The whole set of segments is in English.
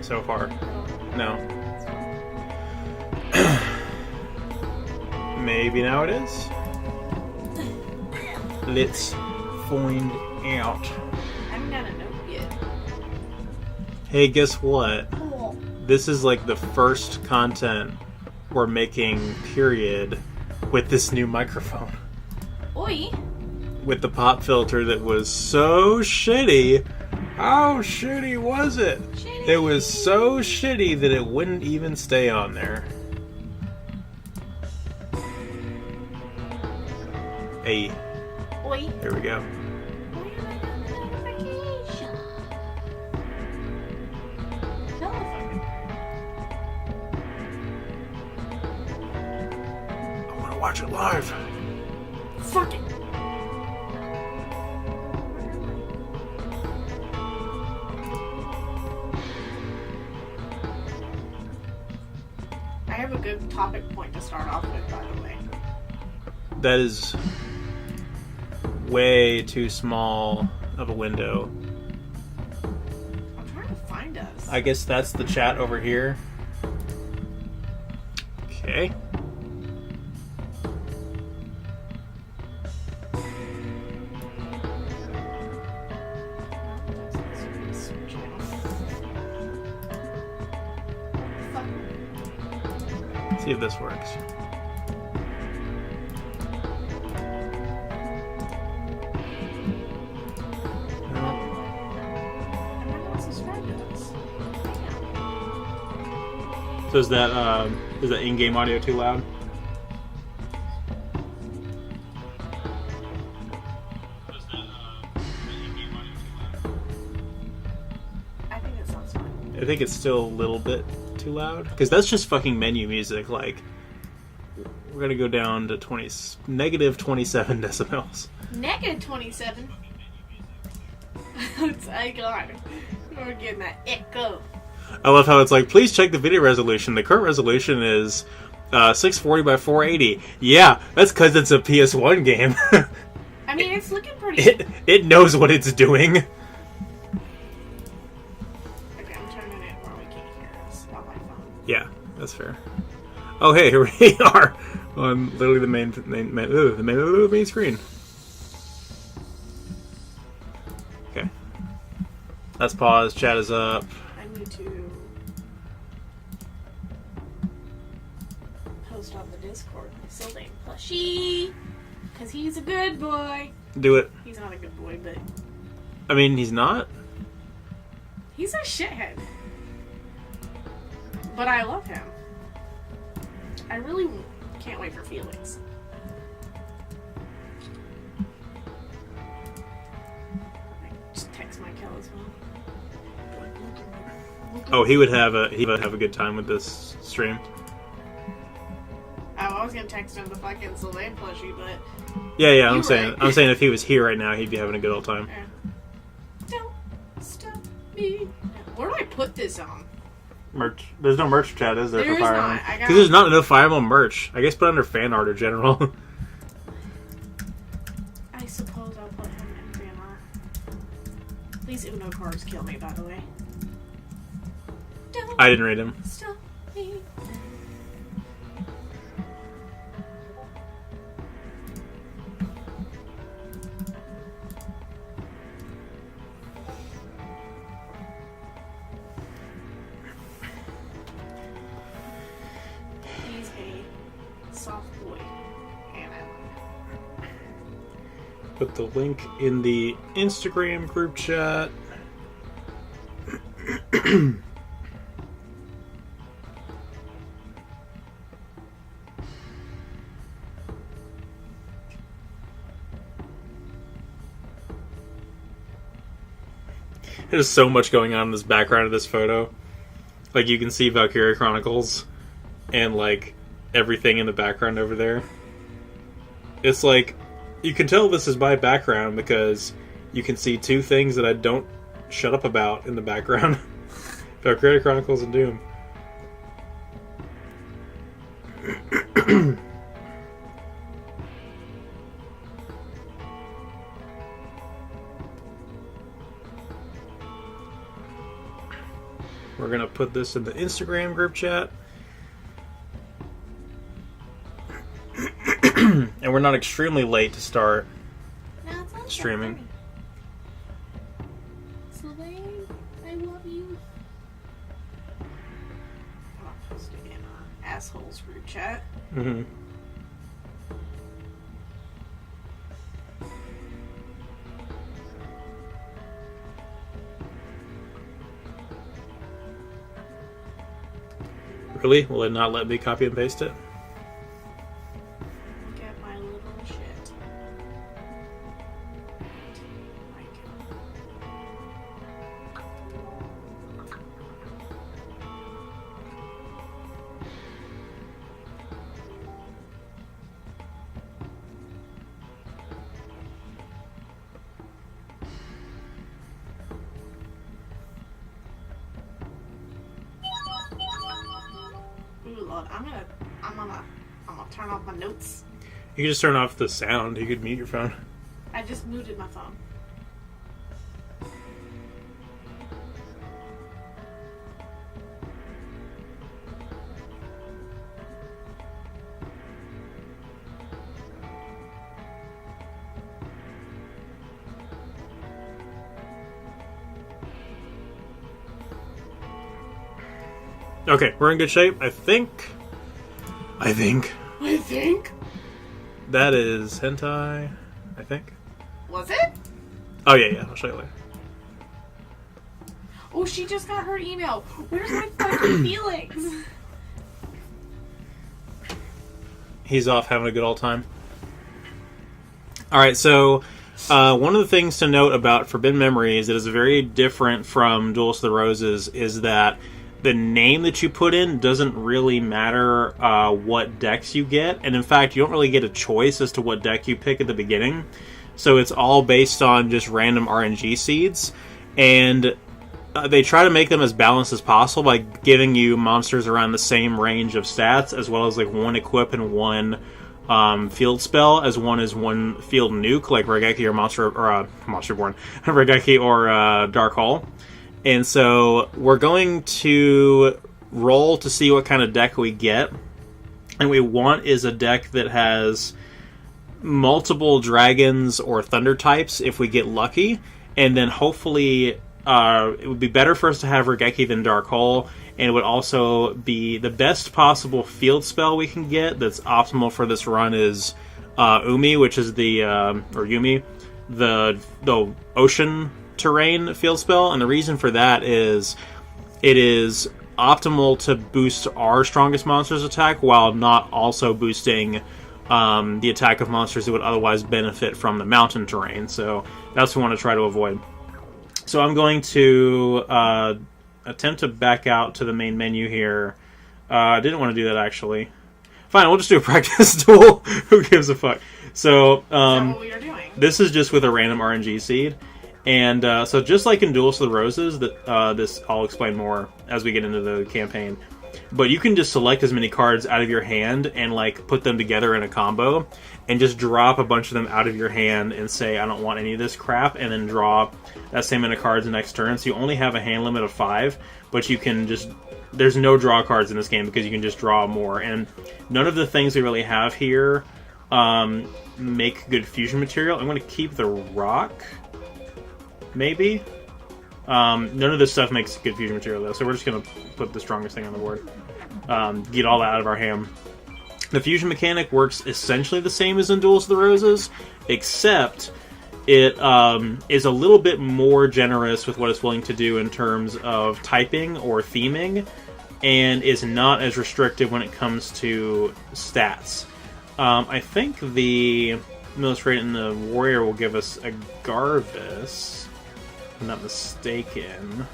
so far. No. Maybe now it is. Let's find out. I haven't got a note yet. Hey, guess what? Cool. This is like the first content we're making, period, with this new microphone. Oi. With the pop filter that was so shitty. How shitty was it? Shitty. It was so shitty that it wouldn't even stay on there. Hey, Oi. here we go. Where am I on the notification? Telephone. I want to watch it live. Fuck it. I have a good topic point to start off with, by the way. That is way too small of a window. I'm trying to find us. I guess that's the chat over here. Okay. See if this works. So is that in-game audio too loud? I think it sounds fine. I think it's still a little bit too loud because that's just fucking menu music. Like, we're gonna go down to negative 27 decibels. Negative 27. It's iconic. We're getting that echo. I love how it's like, please check the video resolution. The current resolution is 640 by 480. Yeah, that's because it's a PS1 game. I mean, it's looking pretty. It knows what it's doing. Okay, I'm turning it where we can't hear us on my phone. Yeah, that's fair. Oh, hey, here we are on literally the main screen. Okay, let's pause. Chat is up. I need to post on the Discord Sylvain plushie, because he's a good boy. Do it. He's not a good boy, but I mean, he's not. he's a shithead. But I love him. I really can't wait for Felix. I just text Michael as well. Oh, he would have a good time with this stream. I was gonna text him the fucking Sylvain plushie, but Yeah. You I'm saying if he was here right now, he'd be having a good old time. don't stop me. Where do I put this on? Merch. There's no merch chat, is there? There for is Fire not. Emblem? I got- Because there's not enough Fire Emblem merch. I guess put under fan art or general. I suppose I'll put him in fan art. Please Uno cards kill me, by the way. Don't I didn't read him. stop me. He's a soft boy, and I love him. Put the link in the Instagram group chat. There's so much going on in this background of this photo. Like, you can see Valkyria Chronicles and, like, everything in the background over there. It's like, you can tell this is my background because you can see two things that I don't shut up about in the background. Valkyria Chronicles and Doom. We're going to put this in the Instagram group chat. And we're not extremely late to start No, it's not streaming. Sylvain, I love you. I'm posting in our assholes group chat. Mm-hmm. Really? Will it not let me copy and paste it? Look at my little shit. Like, ooh, Lord, I'm gonna turn off my notes. You can just turn off the sound. You could mute your phone. I just muted my phone. Okay, we're in good shape. I think I think. that is hentai. I think. Was it? Oh yeah. I'll show you later. Oh, she just got her email. Where's my fucking feelings? He's off having a good old time. All right, so one of the things to note about Forbidden Memories that is very different from Duels of the Roses is that the name that you put in doesn't really matter what decks you get, and in fact, you don't really get a choice as to what deck you pick at the beginning. So it's all based on just random RNG seeds, and they try to make them as balanced as possible by giving you monsters around the same range of stats, as well as like one equip and one field spell, as one is one field nuke, like Raigeki or Monsterborn, Raigeki or Dark Hall. And so we're going to roll to see what kind of deck we get. And we want is a deck that has multiple dragons or thunder types if we get lucky. And then hopefully it would be better for us to have Raigeki than Dark Hole. And it would also be the best possible field spell we can get that's optimal for this run is Umi, which is the, or Yumi, the ocean terrain field spell. And the reason for that is it is optimal to boost our strongest monster's attack while not also boosting the attack of monsters that would otherwise benefit from the mountain terrain. So that's what we want to try to avoid. So I'm going to attempt to back out to the main menu here. I didn't want to do that, actually. Fine, we'll just do a practice duel. Who gives a fuck? So, Is that what we are doing? this is just with a random RNG seed. And so just like in Duels of the Roses, this I'll explain more as we get into the campaign. But you can just select as many cards out of your hand and like put them together in a combo and just drop a bunch of them out of your hand and say, I don't want any of this crap, and then draw that same amount of cards the next turn. So you only have a hand limit of 5, but you can just... There's no draw cards in this game because you can just draw more. And none of the things we really have here make good fusion material. I'm going to keep the rock... Maybe. None of this stuff makes good fusion material, though, so we're just going to put the strongest thing on the board. Get all that out of our hand. The fusion mechanic works essentially the same as in Duels of the Roses, except it is a little bit more generous with what it's willing to do in terms of typing or theming, and is not as restrictive when it comes to stats. I think the Military and the Warrior will give us a Garvis, if I'm not mistaken.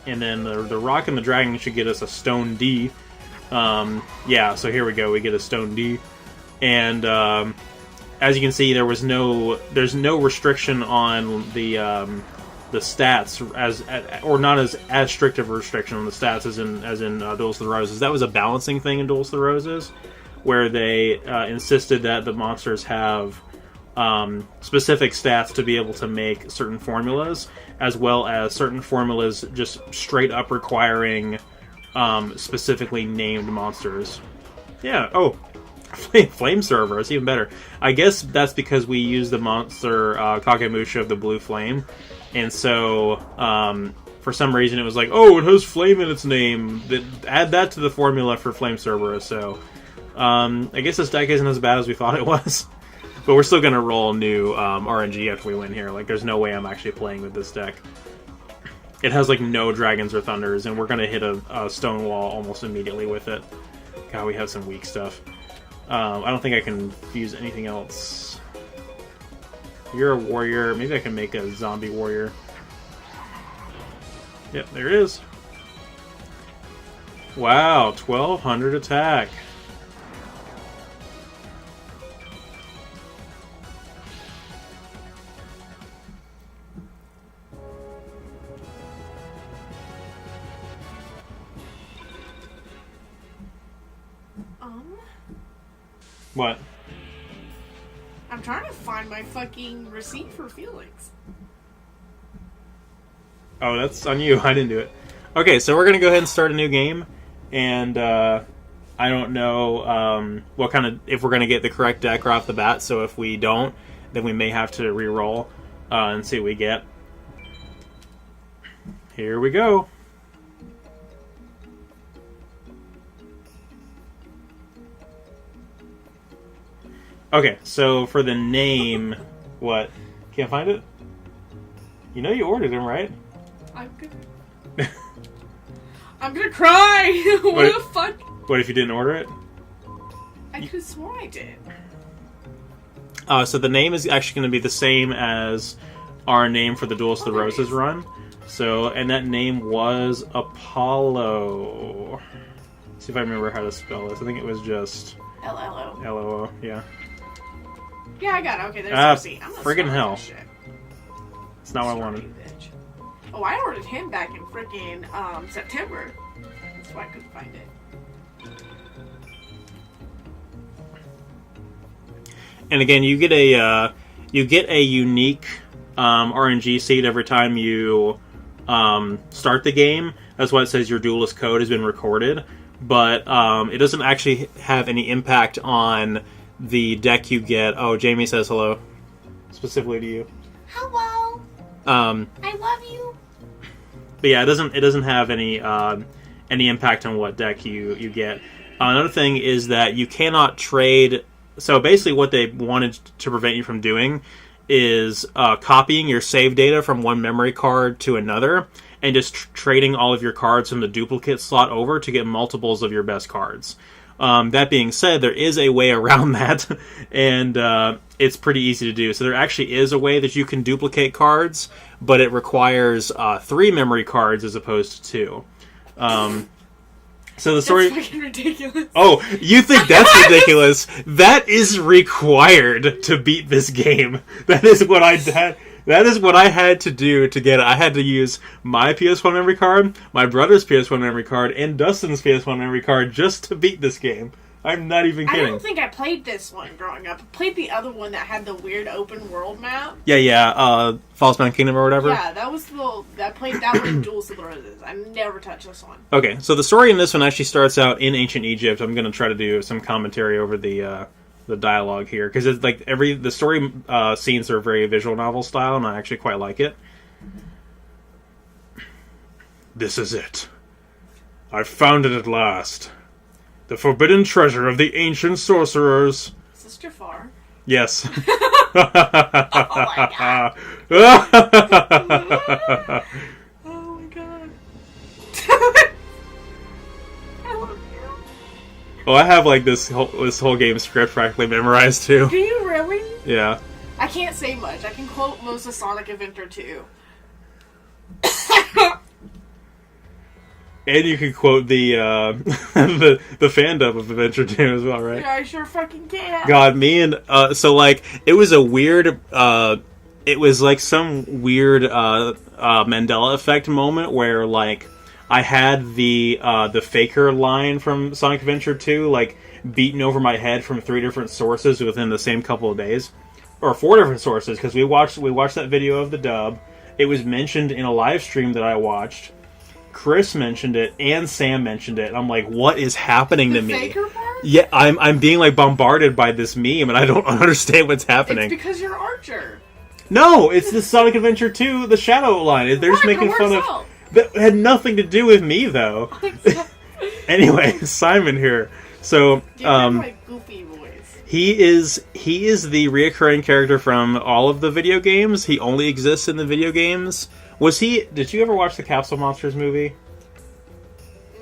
And then the Rock and the Dragon should get us a Stone D. Yeah, so here we go. We get a Stone D. And as you can see, there's no restriction on the stats or not as strict of a restriction on the stats as in Duels of the Roses. That was a balancing thing in Duels of the Roses, where they insisted that the monsters have specific stats to be able to make certain formulas, as well as certain formulas just straight up requiring specifically named monsters. Yeah, oh, Flame Server, it's even better. I guess that's because we use the monster Kagemusha of the Blue Flame, and so for some reason it was like, oh, it has flame in its name. Add that to the formula for Flame Server, so I guess this deck isn't as bad as we thought it was. But we're still going to roll new RNG after we win here. Like, there's no way I'm actually playing with this deck. It has, like, no Dragons or Thunders, and we're going to hit a Stone Wall almost immediately with it. God, we have some weak stuff. I don't think I can fuse anything else. You're a warrior. Maybe I can make a zombie warrior. Yep, there it is. Wow, 1200 attack. What? I'm trying to find my fucking receipt for Felix. Oh, that's on you. I didn't do it. Okay, so we're gonna go ahead and start a new game, and I don't know what kind of if we're gonna get the correct deck right off the bat. So if we don't, then we may have to re-roll and see what we get. Here we go. Okay, so for the name, what? Can't find it? You know you ordered them, right? I'm gonna cry! What the fuck? What if you didn't order it? I could have sworn I did. So the name is actually going to be the same as our name for the Duels of the Roses run. So, and that name was Apollo. Let's see if I remember how to spell this. I think it was just... L-L-O. L-O-O, yeah. Yeah, I got it. Okay, there's the receipt. I'm friggin' hell. It's not what I wanted. Bitch. Oh, I ordered him back in freaking September. That's why I couldn't find it. And again, you get a unique RNG seed every time you start the game. That's why it says your duelist code has been recorded. But it doesn't actually have any impact on the deck you get. Oh, Jamie says hello, specifically to you. Hello. I love you. But yeah, it doesn't have any impact on what deck you get. Another thing is that you cannot trade. So basically, what they wanted to prevent you from doing is copying your save data from one memory card to another, and just trading all of your cards from the duplicate slot over to get multiples of your best cards. That being said, there is a way around that, and it's pretty easy to do. So there actually is a way that you can duplicate cards, but it requires 3 memory cards as opposed to 2. So the story... That's fucking ridiculous. Oh, you think that's ridiculous? That is required to beat this game. That is what I had... That is what I had to do to get it. I had to use my PS1 memory card, my brother's PS1 memory card, and Dustin's PS1 memory card just to beat this game. I'm not even kidding. I don't think I played this one growing up. I played the other one that had the weird open world map. Yeah, Falls Bound Kingdom or whatever. Yeah, that was I played that one in Duels of the Roses. I never touched this one. Okay, so the story in this one actually starts out in ancient Egypt. I'm going to try to do some commentary over the dialogue here, because it's like the story scenes are very visual novel style, and I actually quite like it. This is it. I've found it at last. The forbidden treasure of the ancient sorcerers. Is this Jafar? Yes. Oh my god. Oh my god. I love you. Well, I have like this whole game script practically memorized too. Do you really? Yeah. I can't say much. I can quote most of Sonic Adventure 2. And you can quote the the fandom of Adventure 2 as well, right? Yeah, I sure fucking can. God, me and so like it was a weird it was like some weird Mandela effect moment where like I had the Faker line from Sonic Adventure 2 like beaten over my head from 3 different sources within the same couple of days. or 4 different sources, because we watched that video of the dub. It was mentioned in a live stream that I watched. Chris mentioned it, and Sam mentioned it. And I'm like, what is happening to me? Faker part? Yeah, I'm being like bombarded by this meme, and I don't understand what's happening. It's because you're Archer. No, it's the Sonic Adventure 2, the Shadow line. They're just making fun of. Out. That had nothing to do with me, though. Anyway, Simon here. So, my goofy voice. he is the reoccurring character from all of the video games. He only exists in the video games. Did you ever watch the Capsule Monsters movie?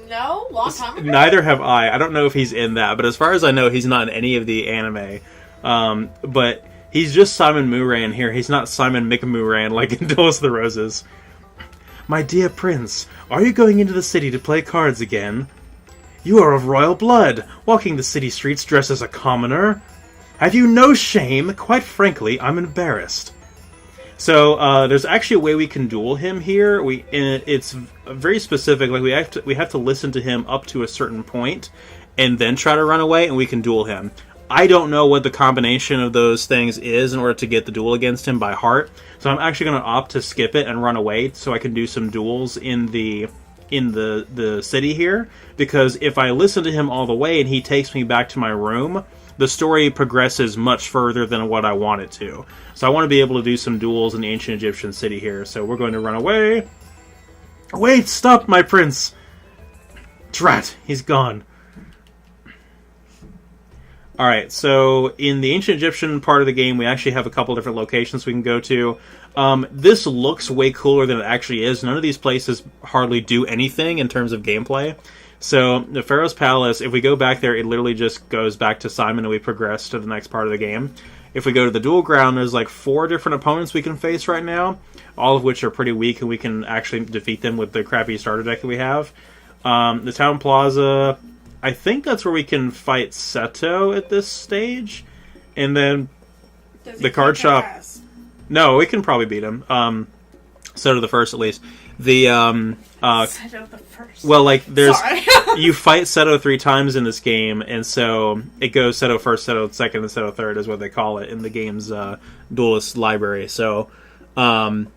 No, long time ago. Neither have I. I don't know if he's in that, but as far as I know, he's not in any of the anime. But he's just Simon Moran here. He's not Simon McMoran like in Duelist of the Roses. My dear prince, are you going into the city to play cards again? You are of royal blood, walking the city streets dressed as a commoner. Have you no shame? Quite frankly, I'm embarrassed. So there's actually a way we can duel him here. It's very specific. Like we have to listen to him up to a certain point, and then try to run away, and we can duel him. I don't know what the combination of those things is in order to get the duel against him by heart. So I'm actually going to opt to skip it and run away, so I can do some duels in the city here. Because if I listen to him all the way and he takes me back to my room, the story progresses much further than what I want it to. So I want to be able to do some duels in the ancient Egyptian city here. So we're going to run away. Wait, stop, my prince! Drat, he's gone. Alright, so in the ancient Egyptian part of the game, we actually have a couple different locations we can go to. This looks way cooler than it actually is. None of these places hardly do anything in terms of gameplay. So, the Pharaoh's Palace, if we go back there, it literally just goes back to Simon and we progress to the next part of the game. If we go to the duel ground, there's like 4 different opponents we can face right now, all of which are pretty weak, and we can actually defeat them with the crappy starter deck that we have. The Town Plaza, I think that's where we can fight Seto at this stage. And then the card shop... No, we can probably beat him. Seto the first, at least. Seto the first. Well, like, there's... Sorry. You fight Seto 3 times in this game, and so it goes Seto first, Seto second, and Seto third is what they call it in the game's duelist library. So, and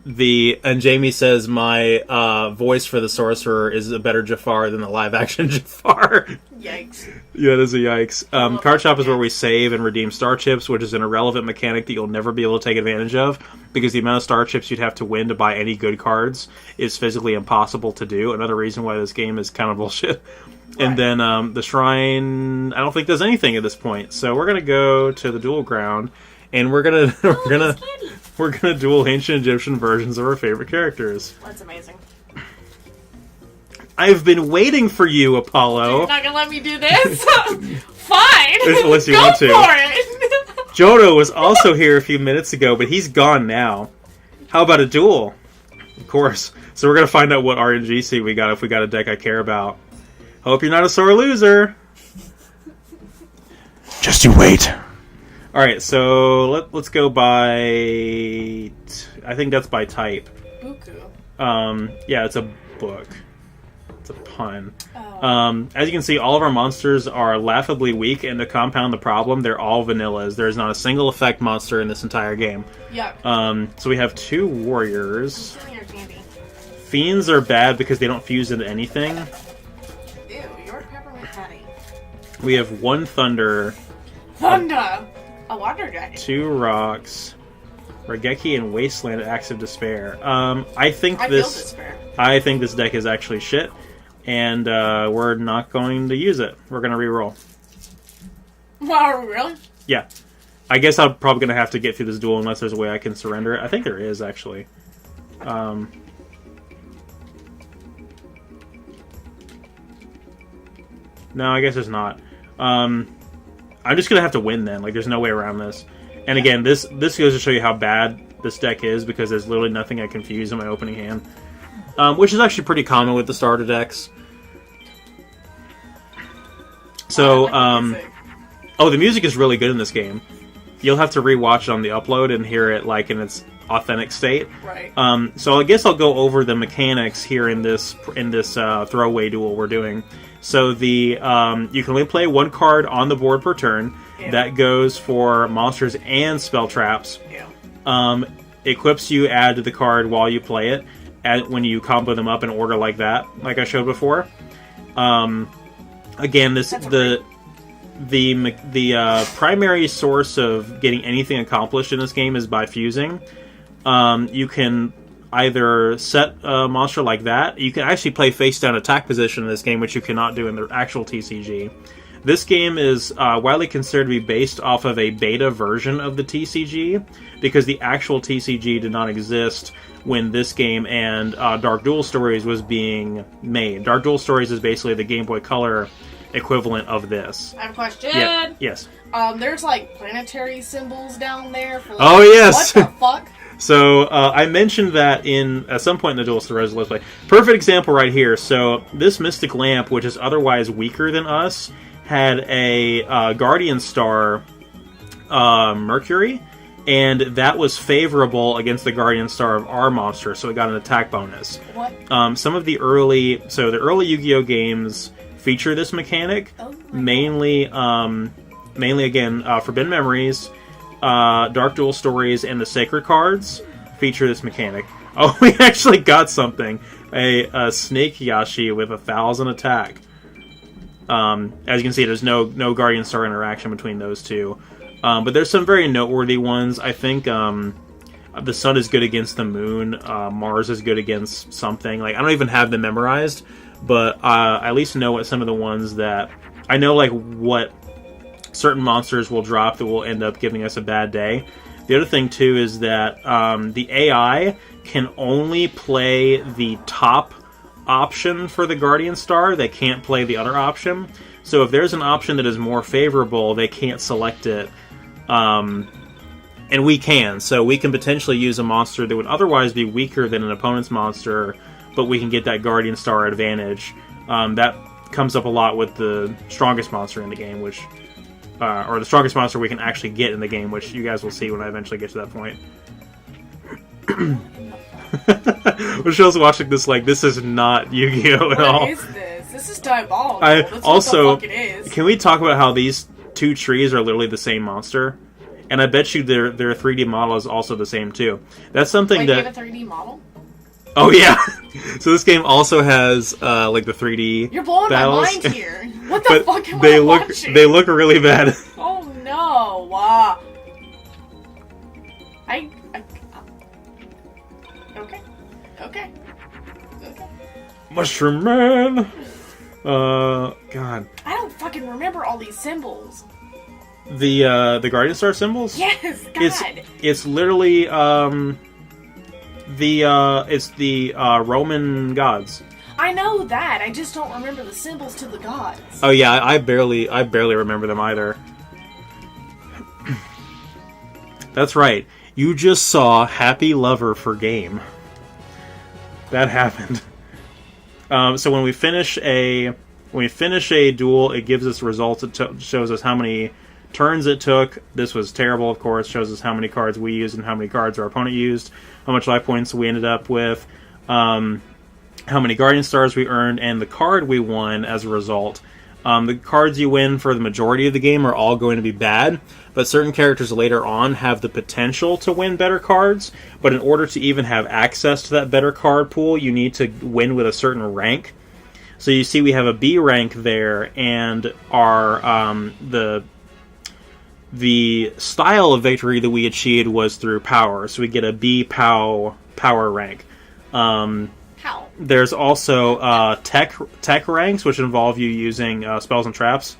Jamie says my voice for the sorcerer is a better Jafar than the live-action Jafar. Yikes. Yeah, that is a yikes. Card shop is where we save and redeem star chips, which is an irrelevant mechanic that you'll never be able to take advantage of, because the amount of star chips you'd have to win to buy any good cards is physically impossible to do. Another reason why this game is kind of bullshit. Right. And then the shrine, I don't think does anything at this point. So we're gonna go to the duel ground, and we're gonna duel ancient Egyptian versions of our favorite characters. That's amazing. I've been waiting for you, Apollo. You're not gonna let me do this? Fine. Unless you go want to. For it. Jono was also here a few minutes ago, but he's gone now. How about a duel? Of course. So we're gonna find out what RNGC we got if we got a deck I care about. Hope you're not a sore loser. Just you wait. Alright, so let's go by... I think that's by type. Buku. Yeah, it's a book. It's a pun. Oh. As you can see, all of our monsters are laughably weak, and to compound the problem, they're all vanillas. There's not a single effect monster in this entire game. Yuck. So we have 2 warriors. Fiends are bad because they don't fuse into anything. Ew, you're peppermint patty. We have 1 thunder. Thunder! A water dragon. 2 rocks. Regeki and Wasteland Acts of Despair. I think I think this deck is actually shit, and we're not going to use it. We're going to reroll. Wow, really? Yeah. I guess I'm probably going to have to get through this duel unless there's a way I can surrender it. I think there is, actually. No, I guess there's not. I'm just going to have to win then. Like, there's no way around this. And again, this goes to show you how bad this deck is, because there's literally nothing I can fuse in my opening hand. Which is actually pretty common with the starter decks. So, the music is really good in this game. You'll have to rewatch it on the upload and hear it like in its authentic state. Right. So I guess I'll go over the mechanics here in this throwaway duel we're doing. So you can only play 1 card on the board per turn, Ew. That goes for monsters and spell traps. Ew. Equips you add to the card while you play it, when you combo them up in order like that, like I showed before. Again, the primary source of getting anything accomplished in this game is by fusing. You can either set a monster like that. You can actually play face-down attack position in this game, which you cannot do in the actual TCG. This game is widely considered to be based off of a beta version of the TCG, because the actual TCG did not exist when this game and Dark Duel Stories was being made. Dark Duel Stories is basically the Game Boy Color equivalent of this. I have a question. Yeah. Yes. There's like planetary symbols down there. For, like, oh yes. What the fuck? So, I mentioned that at some point in the Duel Stories Let's Play. Perfect example right here. So, this Mystic Lamp, which is otherwise weaker than us, had a Guardian Star Mercury, and that was favorable against the Guardian Star of our monster, so it got an attack bonus. What? Some of the early Yu-Gi-Oh! Games feature this mechanic, mainly again, Forbidden Memories, Dark Duel Stories, and the Sacred cards feature this mechanic. Oh, we actually got something. A Snake Yashi with 1,000 attack. As you can see, there's no Guardian Star interaction between those two. But there's some very noteworthy ones. I think the Sun is good against the Moon. Mars is good against something. Like, I don't even have them memorized, but I at least know what some of the ones that... I know, like, what certain monsters will drop that will end up giving us a bad day. The other thing, too, is that the AI can only play the top option for the Guardian Star. They can't play the other option. So if there's an option that is more favorable, they can't select it. And we can. So we can potentially use a monster that would otherwise be weaker than an opponent's monster, but we can get that Guardian Star advantage. That comes up a lot with the strongest monster in the game, which... or the strongest monster we can actually get in the game, which you guys will see when I eventually get to that point. Michelle's watching this like, this is not Yu-Gi-Oh! At all. What is this? This is diabolical. That's Also, what the fuck it is. can we talk about how these two trees are literally the same monster? And I bet you their 3D model is also the same, too. That's something Wait, that... you have a 3D model? Oh, yeah! So this game also has, like, the 3D You're blowing battles. my mind here. What the fuck am they I look, watching? They look really bad. Oh, no. Okay. Mushroom Man! God. I don't fucking remember all these symbols. The Guardian Star symbols? Yes, God. It's literally, it's the Roman gods. I know that. I just don't remember the symbols to the gods. Oh yeah, I barely remember them either. That's right. You just saw Happy Lover for Game. That happened. So when we finish a duel, it gives us results. It shows us how many turns it took. This was terrible, of course. Shows us how many cards we used and how many cards our opponent used. How much life points we ended up with. How many Guardian Stars we earned, and the card we won as a result. The cards you win for the majority of the game are all going to be bad, but certain characters later on have the potential to win better cards, but in order to even have access to that better card pool, you need to win with a certain rank. So you see we have a B rank there, and our the style of victory that we achieved was through power, so we get a B power rank. How? There's also tech ranks, which involve you using spells and traps,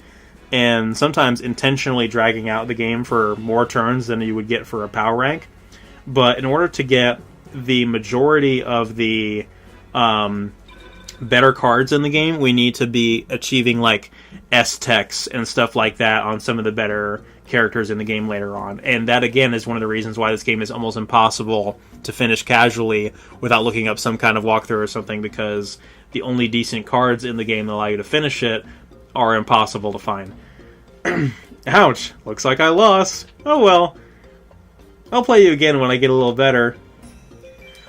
and sometimes intentionally dragging out the game for more turns than you would get for a power rank. But in order to get the majority of the better cards in the game, we need to be achieving like S-techs and stuff like that on some of the better characters in the game later on. And that again is one of the reasons why this game is almost impossible to finish casually without looking up some kind of walkthrough or something, because the only decent cards in the game that allow you to finish it are impossible to find. Ouch! Looks like I lost. Oh well. I'll play you again when I get a little better.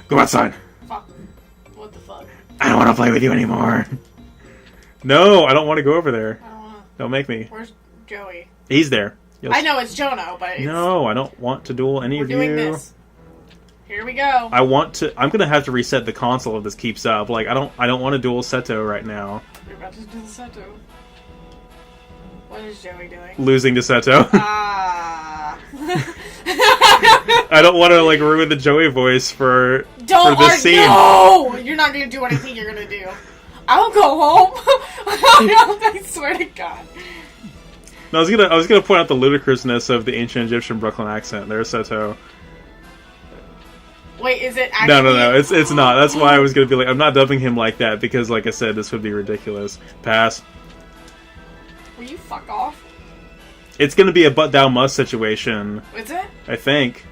Go outside. Fuck. What the fuck? I don't want to play with you anymore. No, I don't want to go over there. I don't wanna... Don't make me. Where's Joey? He's there. Yes. I know it's Jono, but it's, No, I don't want to duel any we're of you. doing this. Here we go. I want to. I'm gonna have to reset the console if this keeps up. Like I don't want to duel Seto right now. You're about to do the Seto. What is Joey doing? Losing to Seto. Ah. I don't want to like ruin the Joey voice for Don't for this scene. No! You're not gonna do what I think you're gonna do. I'll go home. I swear to God. No, I was gonna point out the ludicrousness of the ancient Egyptian Brooklyn accent. There's Seto. Wait, is it actually... No, it's not. That's why I was gonna be like, I'm not dubbing him like that because, like I said, this would be ridiculous. Pass. Will you fuck off? It's gonna be a butt down must situation. Is it? I think.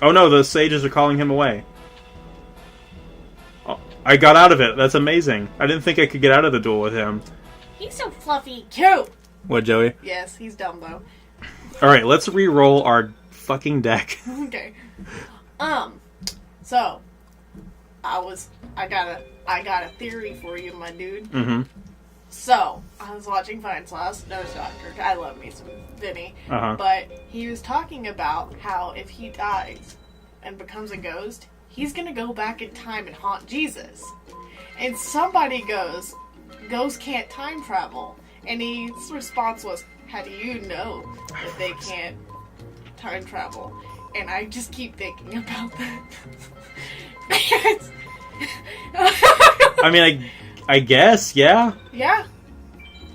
Oh no, the sages are calling him away. Oh, I got out of it. That's amazing. I didn't think I could get out of the duel with him. He's so fluffy cute. What, Joey? Yes, he's dumb though. Alright, let's re-roll our fucking deck. Okay. So I got a theory for you, my dude. Mm-hmm. So, I was watching Fine Sauce, Nose Doctor. I love me some Vinny. Uh-huh. But he was talking about how if he dies and becomes a ghost, he's gonna go back in time and haunt Jesus. And somebody goes, ghosts can't time travel. And his response was, how do you know that they can't time travel? And I just keep thinking about that. I mean, I guess, yeah. Yeah.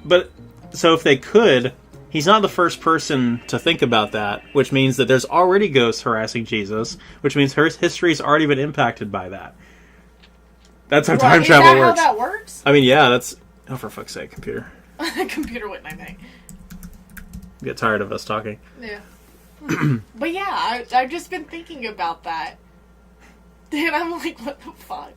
But, so if they could, he's not the first person to think about that, which means that there's already ghosts harassing Jesus, which means her history's already been impacted by that. That's how time travel works. Is that how that works? I mean, yeah, that's... Oh, for fuck's sake, computer. Computer wouldn't, I think. Get tired of us talking. Yeah. But yeah, I've just been thinking about that. And I'm like, what the fuck?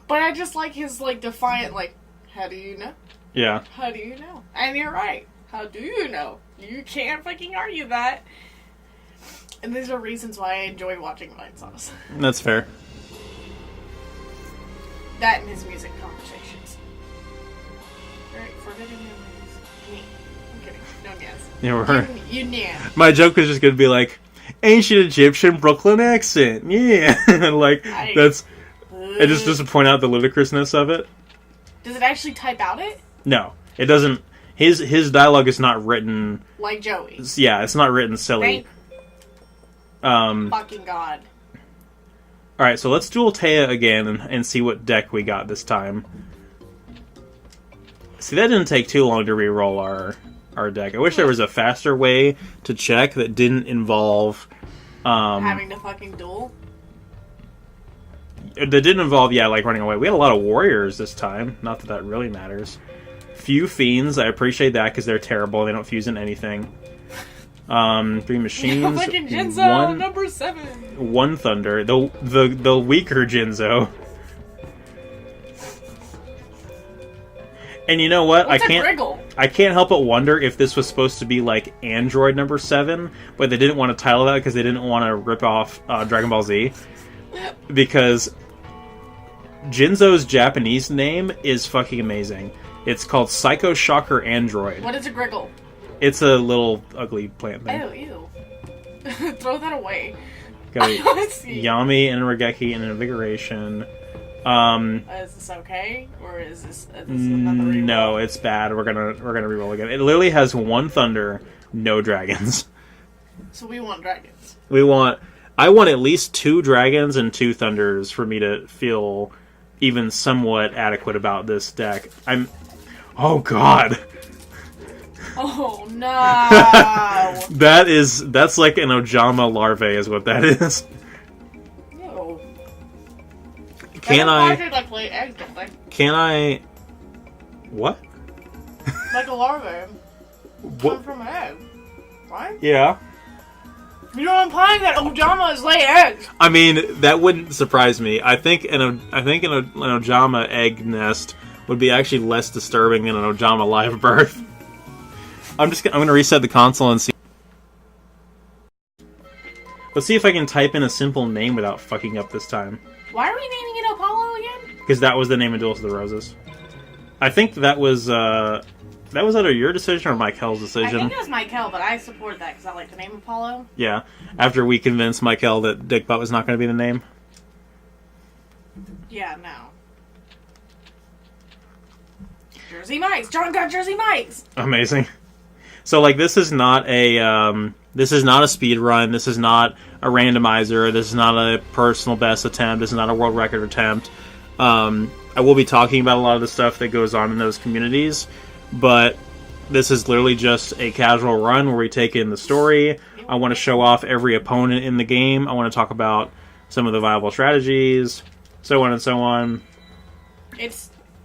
But I just like his, like, defiant, like, how do you know? Yeah. How do you know? And you're right. How do you know? You can't fucking argue that. And these are reasons why I enjoy watching White Sauce. That's fair. That and his music conversations. Alright, forbidden memories. Me. I'm kidding. No, yes. Yeah, we're... You yeah. My joke was just gonna be like, ancient Egyptian Brooklyn accent, yeah. Like, that's... It just to point out the ludicrousness of it. Does it actually type out it? No, it doesn't. His dialogue is not written... Like Joey's. Yeah, it's not written silly. Thank fucking God. Alright, so let's duel Taya again and see what deck we got this time. See, that didn't take too long to re-roll our deck. I wish there was a faster way to check that didn't involve... having to fucking duel? That didn't involve, yeah, like running away. We had a lot of warriors this time. Not that that really matters. Few fiends. I appreciate that because they're terrible. They don't fuse in anything. 3 machines. Fucking Jinzo, number 7. 1 thunder. The weaker Jinzo. And you know what? What's a I can't help but wonder if this was supposed to be like Android number 7, but they didn't want to title that because they didn't want to rip off Dragon Ball Z. Because Jinzo's Japanese name is fucking amazing. It's called Psycho Shocker Android. What is a Griggle? It's a little ugly plant thing. Oh, ew. Throw that away. Got Yami and Regeki and Invigoration. Is this okay? Or is this another reroll? No, it's bad. We're gonna reroll again. It literally has 1 thunder, no dragons. So we want dragons. I want at least 2 dragons and 2 thunders for me to feel even somewhat adequate about this deck. Oh god. Oh no. That's like an Ojama larvae is what that is. Ew. Can I like lay eggs, don't they? Can I what? Like a larvae. What? Come from an egg. Right? Yeah. You know what I'm implying that Ojamas lay eggs. I mean, that wouldn't surprise me. I think an Ojama egg nest would be actually less disturbing than an Ojama live birth. I'm gonna reset the console and see. Let's see if I can type in a simple name without fucking up this time. Why are we naming it Apollo again? Because that was the name of Duels of the Roses. I think that was That was either your decision or Michael's I decision. think it was Michael, but I support that because I like the name Apollo. Yeah, after we convinced Michael that Dickbutt was not going to be the name. Yeah, no. Jersey Mike's. John got Jersey Mike's. Amazing. So, like, this is not a speed run. This is not a randomizer. This is not a personal best attempt. This is not a world record attempt. I will be talking about a lot of the stuff that goes on in those communities, but this is literally just a casual run where we take in the story. I want to show off every opponent in the game. I want to talk about some of the viable strategies, so on and so on.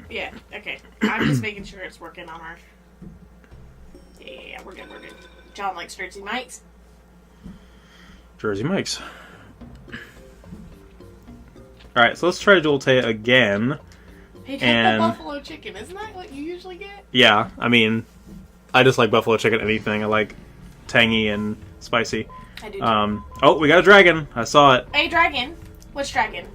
Yeah, okay. I'm just making sure it's working on our... Yeah, we're good. John likes Jersey Mike's. Jersey Mike's. Alright, so let's try Dual Taya again. Hey, get the buffalo chicken. Isn't that what you usually get? Yeah, I mean, I just like buffalo chicken anything. I like tangy and spicy. I do too. Oh, we got a dragon. I saw it. Hey, dragon. Which dragon?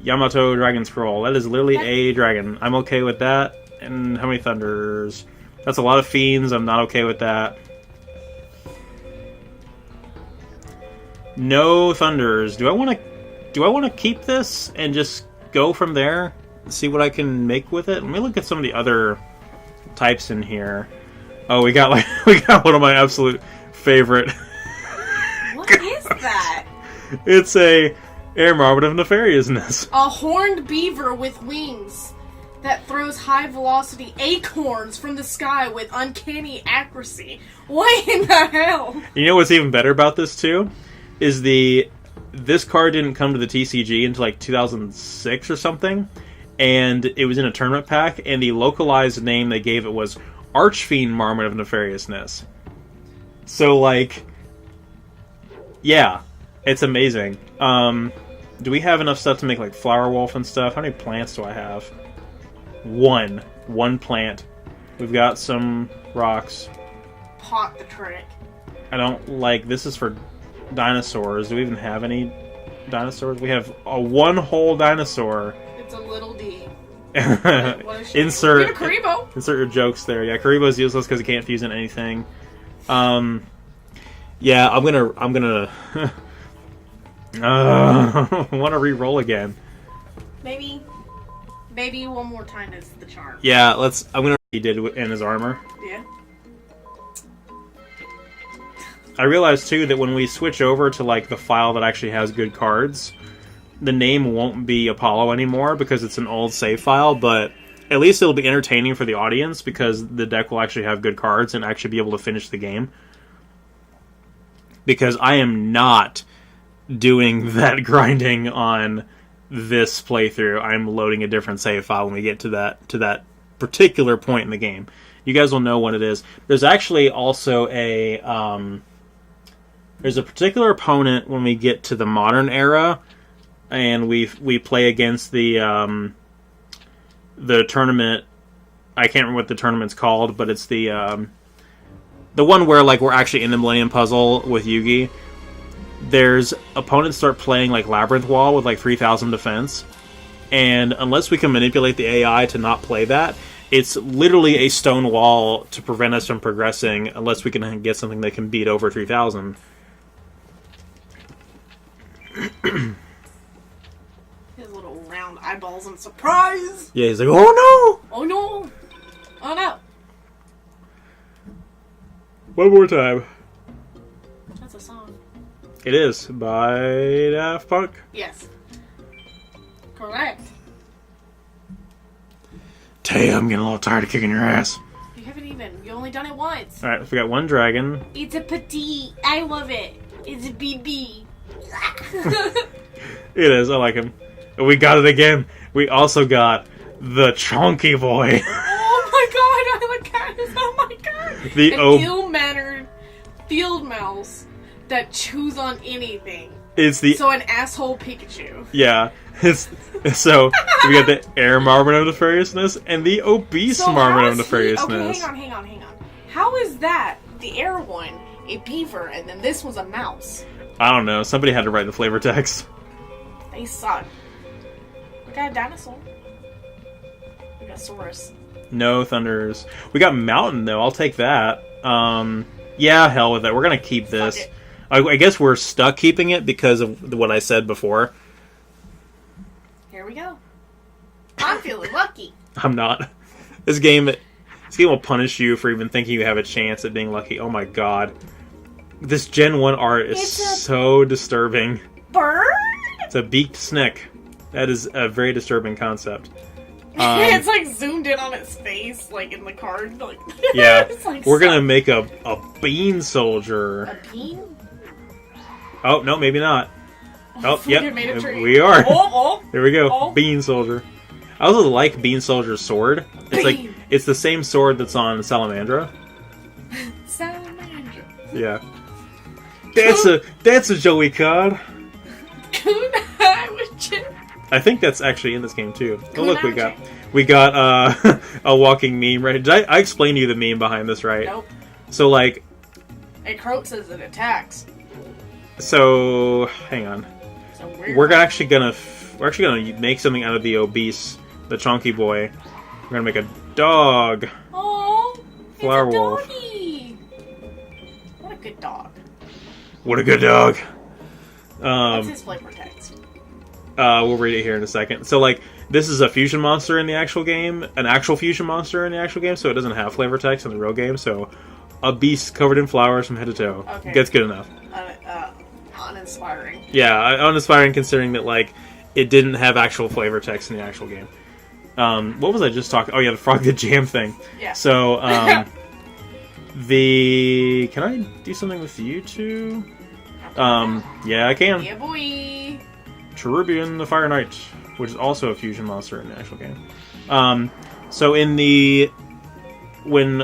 Yamato Dragon Scroll. That is literally a dragon. I'm okay with that. And how many thunders? That's a lot of fiends. I'm not okay with that. No thunders. Do I want to keep this and just go from there? See what I can make with it? Let me look at some of the other types in here. Oh, we got one of my absolute favorite. What is that? It's a Air Marmot of Nefariousness. A horned beaver with wings that throws high-velocity acorns from the sky with uncanny accuracy. What in the hell? You know what's even better about this, too? Is this card didn't come to the TCG until, like, 2006 or something, and it was in a tournament pack, and the localized name they gave it was Archfiend Marmot of Nefariousness. So, like, yeah, it's amazing. Do we have enough stuff to make, like, Flower Wolf and stuff? How many plants do I have? One plant. We've got some rocks. Pot the trick. I don't like... This is for dinosaurs. Do we even have any dinosaurs? We have one whole dinosaur. It's a little D. Insert... Get a Karibo! Insert your jokes there. Yeah, Karibo's useless because it can't fuse in anything. Yeah, I'm gonna... I want to re-roll again. Maybe one more time is the charm. Yeah, I'm gonna... He did in his armor. Yeah. I realized, too, that when we switch over to, like, the file that actually has good cards, the name won't be Apollo anymore because it's an old save file, but at least it'll be entertaining for the audience because the deck will actually have good cards and actually be able to finish the game. Because I am not doing that grinding on this playthrough. I'm loading a different save file when we get to that particular point in the game. You guys will know what it is. There's actually also there's a particular opponent when we get to the modern era, and we play against the tournament. I can't remember what the tournament's called, but it's the one where, like, we're actually in the Millennium Puzzle with Yugi. There's opponents start playing, like, Labyrinth Wall with, like, 3,000 defense. And unless we can manipulate the AI to not play that, it's literally a stone wall to prevent us from progressing unless we can get something that can beat over 3,000. His little round eyeballs and surprise! Yeah, he's like, oh no! Oh no! Oh no! One more time. That's a song. It is, by Daft Punk. Yes. Correct. Taya, I'm getting a little tired of kicking your ass. You only done it once. Alright, we got one dragon. It's a petite. I love it. It's a BB. It is, I like him. And we got it again. We also got the Chonky Boy. Oh my god, I look at this. Oh my god. The An ill-mannered field mouse that chews on anything. It's the... So an asshole Pikachu. Yeah. So, we got the Air Marmot of Nefariousness and the Obese Marmot of Nefariousness. Okay, hang on. How is that, the air one, a beaver, and then this was a mouse? I don't know. Somebody had to write the flavor text. They suck. We got a dinosaur. We got Saurus. No Thunders. We got Mountain, though. I'll take that. Yeah, hell with it. We're going to keep this. Fuck it. I guess we're stuck keeping it because of what I said before. Here we go. I'm feeling lucky. I'm not. This game will punish you for even thinking you have a chance at being lucky. Oh my god. This Gen 1 art is so disturbing. Bird? It's a beaked snick. That is a very disturbing concept. It's like zoomed in on its face, like in the card. Like, Yeah. it's like We're gonna make a bean soldier. A bean? Oh, no, maybe not. Oh, We yep. made a tree. We are. Oh, There we go. Oh. Bean soldier. I also like Bean Soldier's sword. It's like Bean. it's the same sword that's on Salamandra. Salamander. Yeah. That's a Joey card. Kunai with Chip. I think that's actually in this game too. Oh look, Kunai. we got a walking meme, right? Did I explained to you the meme behind this, right? Nope. So like A croak says it attacks. so hang on. So weird. We're actually gonna make something out of the obese, the chunky boy. We're gonna make a dog. Oh, Flower it's a wolf. doggy. What a good dog. What a good dog. What's his flavor text? We'll read it here in a second. So, like, this is a fusion monster in the actual game, an actual fusion monster in the actual game, so it doesn't have flavor text in the real game. So, a beast covered in flowers from head to toe. Okay. That's good enough. Uninspiring. Yeah, uninspiring considering that, like, it didn't have actual flavor text in the actual game. What was I just talking? Oh, yeah, the Frog the Jam thing. Yeah. So, Can I do something with you two? Yeah, I can. Yeah, boy. Cherubian the Fire Knight, which is also a fusion monster in the actual game. So in when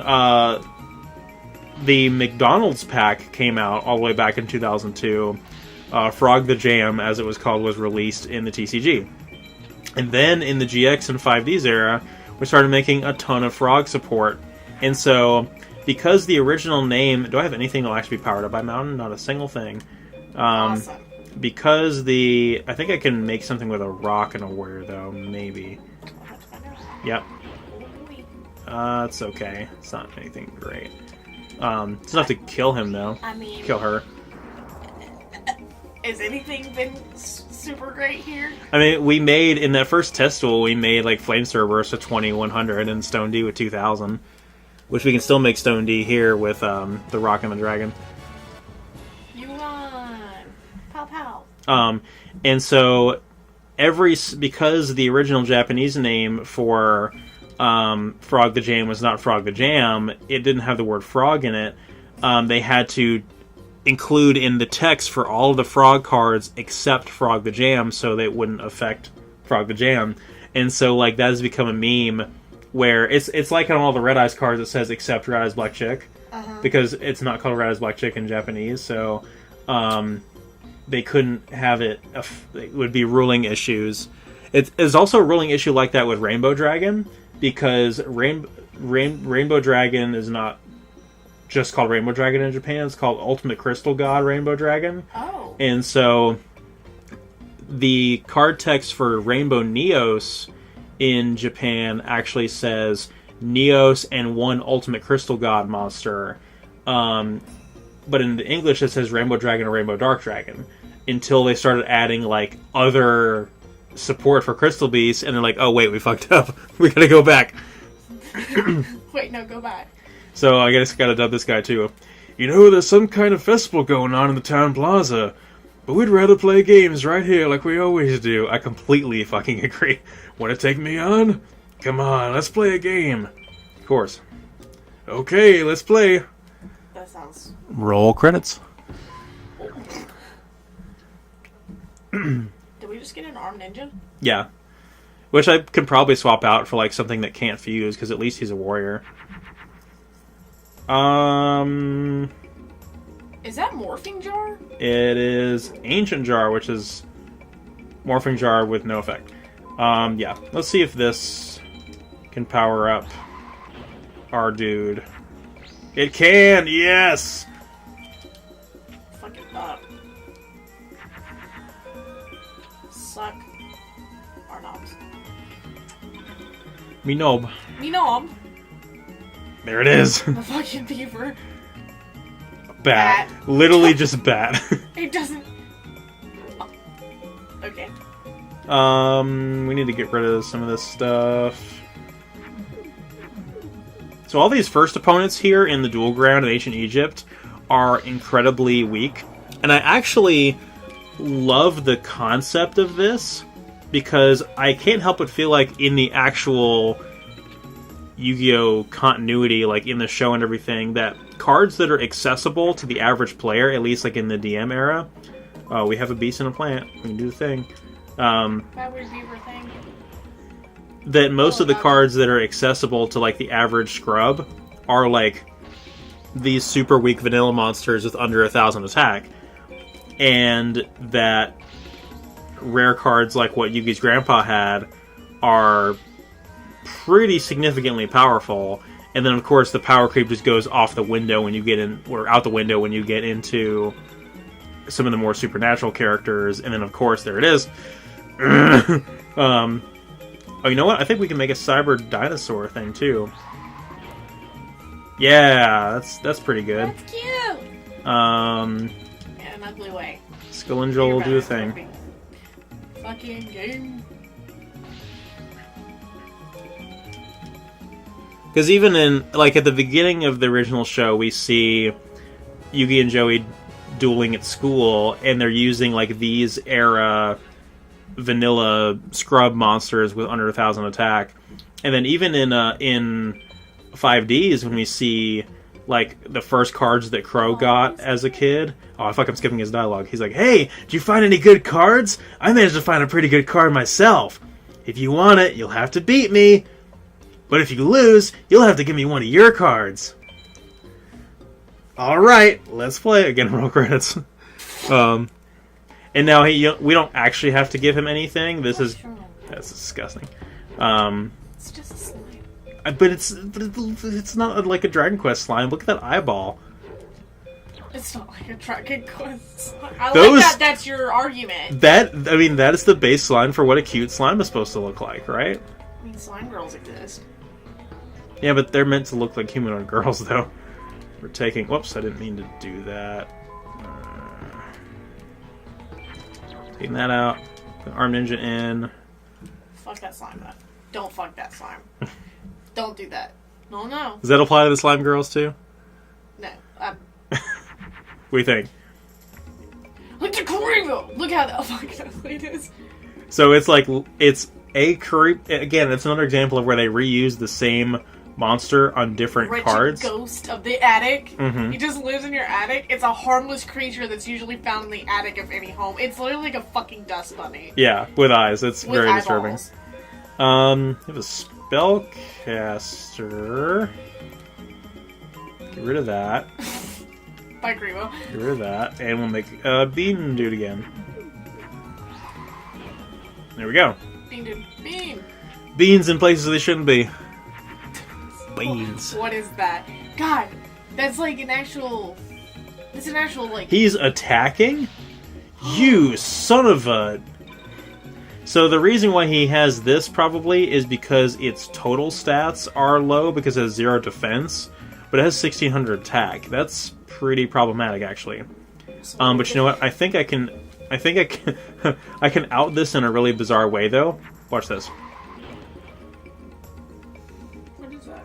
the McDonald's pack came out all the way back in 2002, Frog the Jam, as it was called, was released in the TCG. And then in the GX and 5Ds era, we started making a ton of Frog support. And so, because the original name... Do I have anything that'll actually be powered up by Mountain? Not a single thing. Awesome. Because I think I can make something with a rock and a warrior, though. Maybe. I'll have to find out. Yep. It's okay. It's not anything great. It's enough to kill him, though. I mean, Kill her. has anything been super great here? I mean, we made... In that first test duel, we made, like, Flame Cerberus with 2100 and Stone D with 2000. Which we can still make Stone D here with the Rock and the Dragon. You won. Pow pow. And so because the original Japanese name for Frog the Jam was not Frog the Jam, it didn't have the word frog in it. They had to include in the text for all of the frog cards except Frog the Jam, so that it wouldn't affect Frog the Jam. And so, like, that has become a meme where it's like on all the Red Eyes cards it says except Red Eyes Black Chick, because it's not called Red Eyes Black Chick in Japanese. So they couldn't have it. It would be ruling issues. It's also a ruling issue like that with Rainbow Dragon, because Rainbow Dragon is not just called Rainbow Dragon in Japan. It's called Ultimate Crystal God Rainbow Dragon. Oh. And so the card text for Rainbow Neos in Japan actually says Neos and one Ultimate Crystal God monster. But in the English it says Rainbow Dragon or Rainbow Dark Dragon, until they started adding, like, other support for Crystal Beasts, and they're like, oh wait, we fucked up. We gotta go back. Wait, no, go back. So I guess gotta dub this guy too. You know, there's some kind of festival going on in the town plaza, but we'd rather play games right here like we always do. I completely fucking agree. Wanna take me on? Come on, let's play a game. Of course. Okay, let's play. That sounds... Roll credits. Did we just get an armed ninja? Yeah. Which I could probably swap out for, like, something that can't fuse, because at least he's a warrior. Is that Morphing Jar? It is Ancient Jar, which is Morphing Jar with no effect. Yeah. Let's see if this can power up our dude. It can! Yes! Fuck it up. Suck our knobs. Minob. Menom. There it is. The fucking beaver. Bat. Literally just bat. It doesn't... Oh. Okay. We need to get rid of some of this stuff. So all these first opponents here in the dual ground in ancient Egypt are incredibly weak. And I actually love the concept of this, because I can't help but feel like in the actual Yu-Gi-Oh! Continuity, like in the show and everything, that cards that are accessible to the average player, at least like in the DM era... Oh, we have a beast and a plant. We can do the thing. That weird beaver thing. That most of the cards that are accessible to like the average scrub are like these super weak vanilla monsters with under 1,000 attack, and that rare cards like what Yugi's grandpa had are pretty significantly powerful. And then of course the power creep just goes off the window when you get in, or out the window when you get into some of the more supernatural characters. And then of course there it is. Oh, you know what? I think we can make a cyber dinosaur thing too. Yeah, that's pretty good. That's cute. In an ugly way. Skullangel will do a thing. Fucking game. Because even in, like, at the beginning of the original show, we see Yugi and Joey dueling at school, and they're using, like, these era vanilla scrub monsters with under 1,000 attack. And then even in 5Ds, when we see, like, the first cards that Crow got as a kid... Oh, I fuck, I'm skipping his dialogue. He's like, hey, did you find any good cards? I managed to find a pretty good card myself. If you want it, you'll have to beat me. But if you lose, you'll have to give me one of your cards. Alright, let's play. Again, roll credits. And now we don't actually have to give him anything. That's disgusting. It's just a slime. But it's not like a Dragon Quest slime. Look at that eyeball. It's not like a Dragon Quest slime. I Those- like that. That's your argument. That is the baseline for what a cute slime is supposed to look like, right? I mean, slime girls exist. Yeah, but they're meant to look like humanoid girls, though. We're taking... Whoops, I didn't mean to do that. Taking that out. Put Arm Ninja in. Fuck that slime, though. Don't fuck that slime. Don't do that. No, no. Does that apply to the slime girls, too? No. What do you think? Look at Karibo! Look how that fucking ugly it is. So it's like... It's a creep... Again, it's another example of where they reuse the same monster on different Wretched cards. ghost of the attic. Mhm. He just lives in your attic. It's a harmless creature that's usually found in the attic of any home. It's literally like a fucking dust bunny. Yeah, with eyes. It's With very eyeballs. disturbing. We have a spellcaster. Get rid of that. Bye, Karibo. Get rid of that. And we'll make Bean do it again. There we go. Bean, dude. Bean! Beans in places they shouldn't be. Beans. What is that? God, that's like an actual... It's an actual, like... He's attacking? You son of a... So the reason why he has this probably is because its total stats are low because it has 0 defense, but it has 1,600 attack. That's pretty problematic, actually. But you know what? I think I can I can out this in a really bizarre way, though. Watch this. What is that?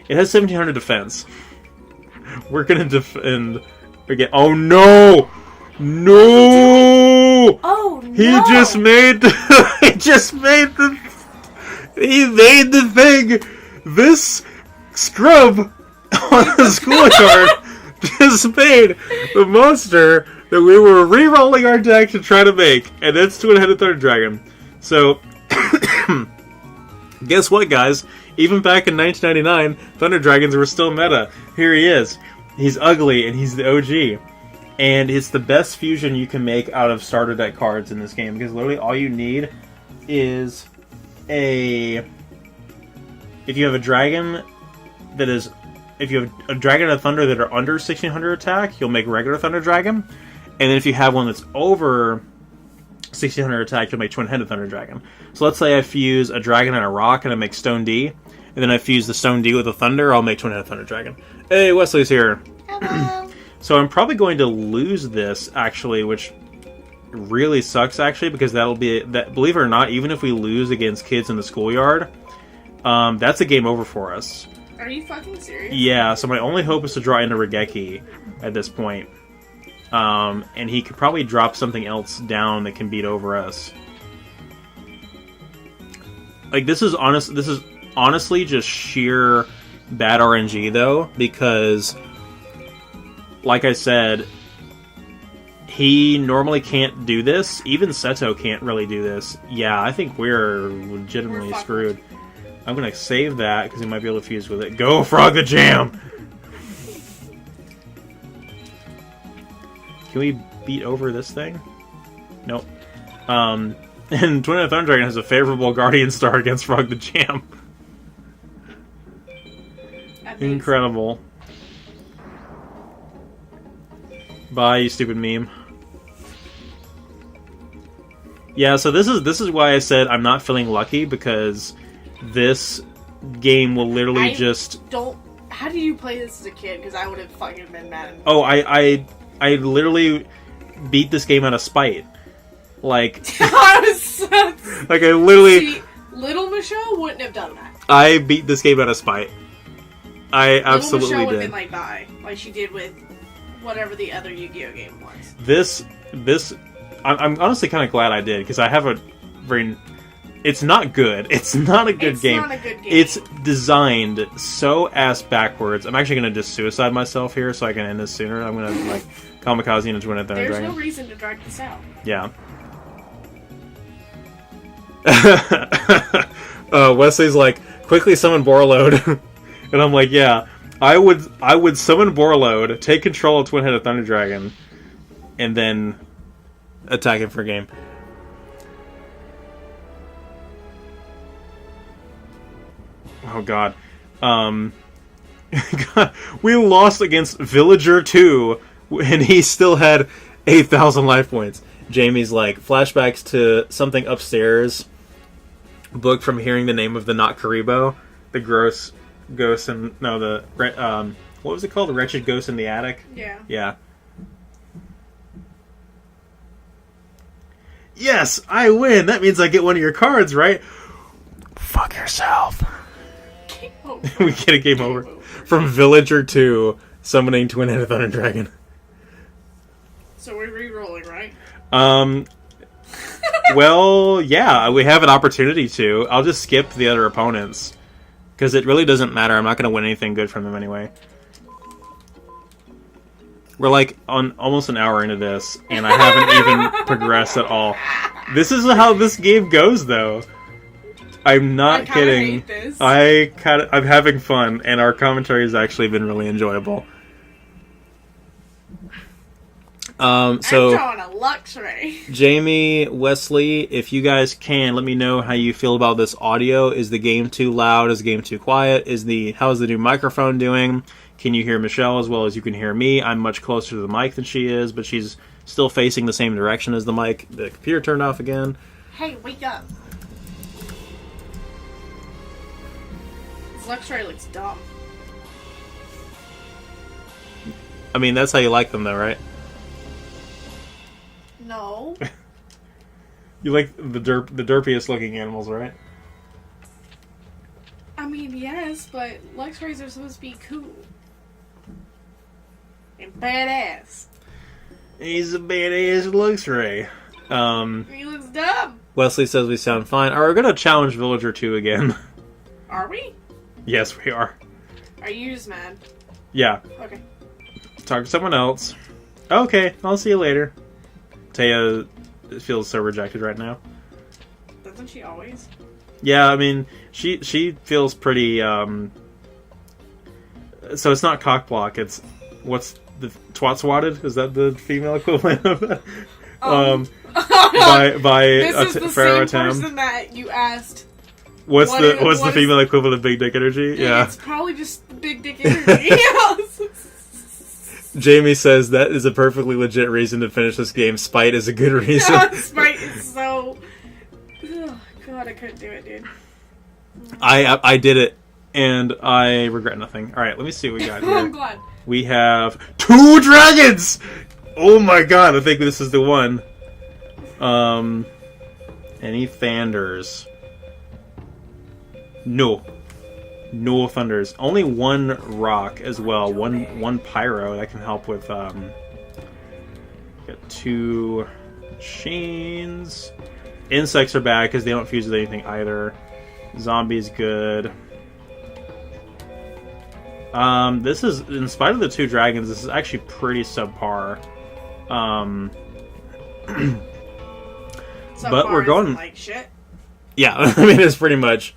It has 1,700 defense. We're gonna defend again. Oh no! No! Oh no! He just made the thing. This scrub on the school card just made the monster that we were re-rolling our deck to try to make, and it's Twin-Headed Thunder Dragon. So, guess what, guys? Even back in 1999, Thunder Dragons were still meta. Here he is. He's ugly, and he's the OG. And it's the best fusion you can make out of starter deck cards in this game, because literally all you need is if you have a dragon that is... If you have a dragon and a thunder that are under 1,600 attack, you'll make regular Thunder Dragon. And then if you have one that's over 1600 attack to make twin-headed Thunder Dragon. So let's say I fuse a dragon and a rock and I make Stone D, and then I fuse the Stone D with a thunder, I'll make twin-headed Thunder Dragon. Hey, Wesley's here. Hello. So I'm probably going to lose this, actually, which really sucks, actually, because that'll be, that. Believe it or not, even if we lose against kids in the schoolyard, that's a game over for us. Are you fucking serious? Yeah, so my only hope is to draw into Regeki at this point. And he could probably drop something else down that can beat over us. Like, this is honestly just sheer bad RNG, though, because, like I said, he normally can't do this. Even Seto can't really do this. Yeah, I think we're legitimately screwed. I'm gonna save that, because he might be able to fuse with it. Go, Frog the Jam! Can we beat over this thing? Nope. And Twin-Headed Thunder Dragon has a favorable Guardian Star against Frog the Jam. Incredible. Bye, you stupid meme. Yeah, so this is why I said I'm not feeling lucky, because this game will literally How did you play this as a kid? Because I would have fucking been mad at me. Oh, I literally beat this game out of spite. Like, like I literally... See, little Michelle wouldn't have done that. I beat this game out of spite. I absolutely Little Michelle would did. have been like, bye. Like she did with whatever the other Yu-Gi-Oh game was. I'm honestly kind of glad I did, because I have a very... It's not good. It's not a good game. It's not a good game. It's designed so ass backwards. I'm actually going to just suicide myself here so I can end this sooner. I'm going to, like, kamikaze into Twin-Headed Thunder Dragon. There's no reason to drag this out. Yeah. Wesley's like, quickly summon Borreload. And I'm like, yeah, I would summon Borreload, take control of Twin-Headed Thunder Dragon, and then attack him for a game. Oh god. God, we lost against Villager 2, and he still had 8,000 life points. Jamie's like, flashbacks to something upstairs, book from hearing the name of the Not Karibo, the gross ghost in, no, the, what was it called? The Wretched Ghost in the Attic? Yeah. Yeah. Yes, I win! That means I get one of your cards, right? Fuck yourself. We get a game over. From Villager 2, summoning Twin-Headed Thunder Dragon. So we're re-rolling, right? Well, yeah, we have an opportunity to. I'll just skip the other opponents, because it really doesn't matter. I'm not going to win anything good from them anyway. We're like on almost an hour into this, and I haven't even progressed at all. This is how this game goes, though. I'm not kidding. Hate this. I'm having fun, and our commentary has actually been really enjoyable. So I'm drawing a Luxray. Jamie, Wesley, if you guys can, let me know how you feel about this audio. Is the game too loud? Is the game too quiet? How's the new microphone doing? Can you hear Michelle as well as you can hear me? I'm much closer to the mic than she is, but she's still facing the same direction as the mic. The computer turned off again. Hey, wake up. This Luxray looks dumb. I mean, that's how you like them, though, right? No. You like the derpiest looking animals, right? I mean, yes, but Luxrays are supposed to be cool. And badass. He's a badass Luxray. He looks dumb. Wesley says we sound fine. We're going to challenge Villager 2 again. Are we? Yes, we are. Are you just mad? Yeah. Okay. Talk to someone else. Okay, I'll see you later. Taya feels so rejected right now. Doesn't she always? Yeah, I mean, she feels pretty, so it's not cockblock, it's, what's the, twat-swatted? Is that the female equivalent of that? By this is the Pharaoh same Tam. person that you asked. What's the female equivalent of big dick energy? Yeah. It's probably just big dick energy. Jamie says that is a perfectly legit reason to finish this game. Spite is a good reason. Spite is so... Oh, God, I couldn't do it, dude. I did it, and I regret nothing. Alright, let me see what we got here. I'm glad. We have 2 dragons! Oh my god, I think this is the one. Any Thunders? No. No Thunders. Only 1 rock as well. One pyro that can help with, got 2 machines. Insects are bad because they don't fuse with anything either. Zombies good. This is, in spite of the 2 dragons, this is actually pretty subpar. But we're going like shit. Yeah, I mean it's pretty much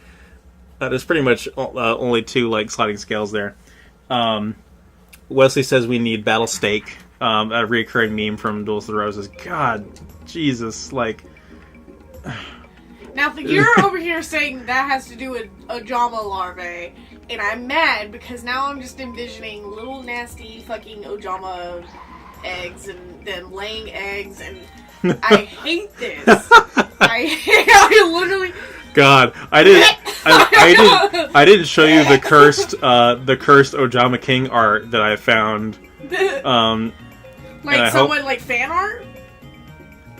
there's pretty much only 2 like sliding scales there. Wesley says we need Battle Stake, a recurring meme from Duels of the Roses. God, Jesus, like. Now you're over here saying that has to do with Ojama larvae, and I'm mad because now I'm just envisioning little nasty fucking Ojama eggs and them laying eggs, and I hate this. I literally. God, I didn't show you the cursed Ojama King art that I found. Like someone like fan art.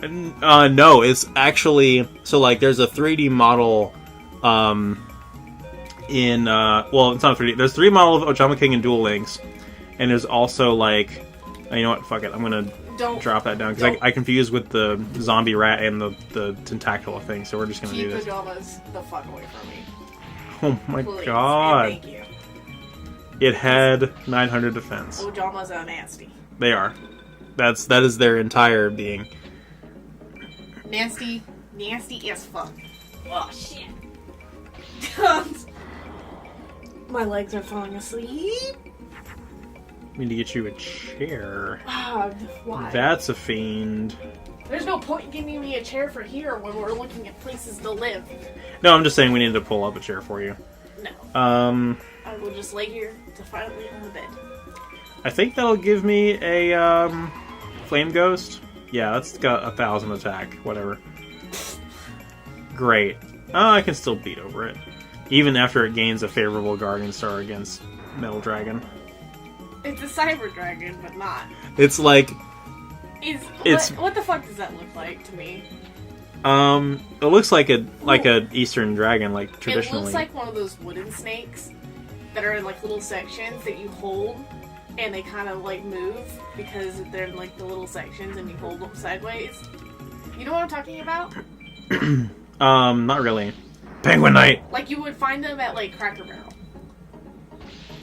No, it's actually so like there's a 3D model in well, it's not 3D. There's 3D model of Ojama King in Duel Links, and there's also like, you know what? Fuck it, I'm gonna drop that down because I confuse with the zombie rat and the tentacular thing. So we're just gonna do this. Keep Ojamas the fuck away from me. Oh my Please, god! and thank you. It had 900 defense. Ojamas are nasty. They are. That is their entire being. Nasty as fuck. Oh shit. My legs are falling asleep. We need to get you a chair. Why? That's a fiend. There's no point giving me a chair for here when we're looking at places to live. No, I'm just saying we need to pull up a chair for you. No. I will just lay here to finally on the bed. I think that'll give me a flame ghost. Yeah, that's got 1,000 attack. Whatever. Great. I can still beat over it, even after it gains a favorable Guardian Star against Metal Dragon. It's a Cyber Dragon, but not. It's like. What the fuck does that look like to me? It looks like a Eastern dragon, like traditionally. It looks like one of those wooden snakes that are in like little sections that you hold, and they kind of like move because they're in like the little sections, and you hold them sideways. You know what I'm talking about? Not really. Penguin Knight. Like you would find them at like Cracker Barrel,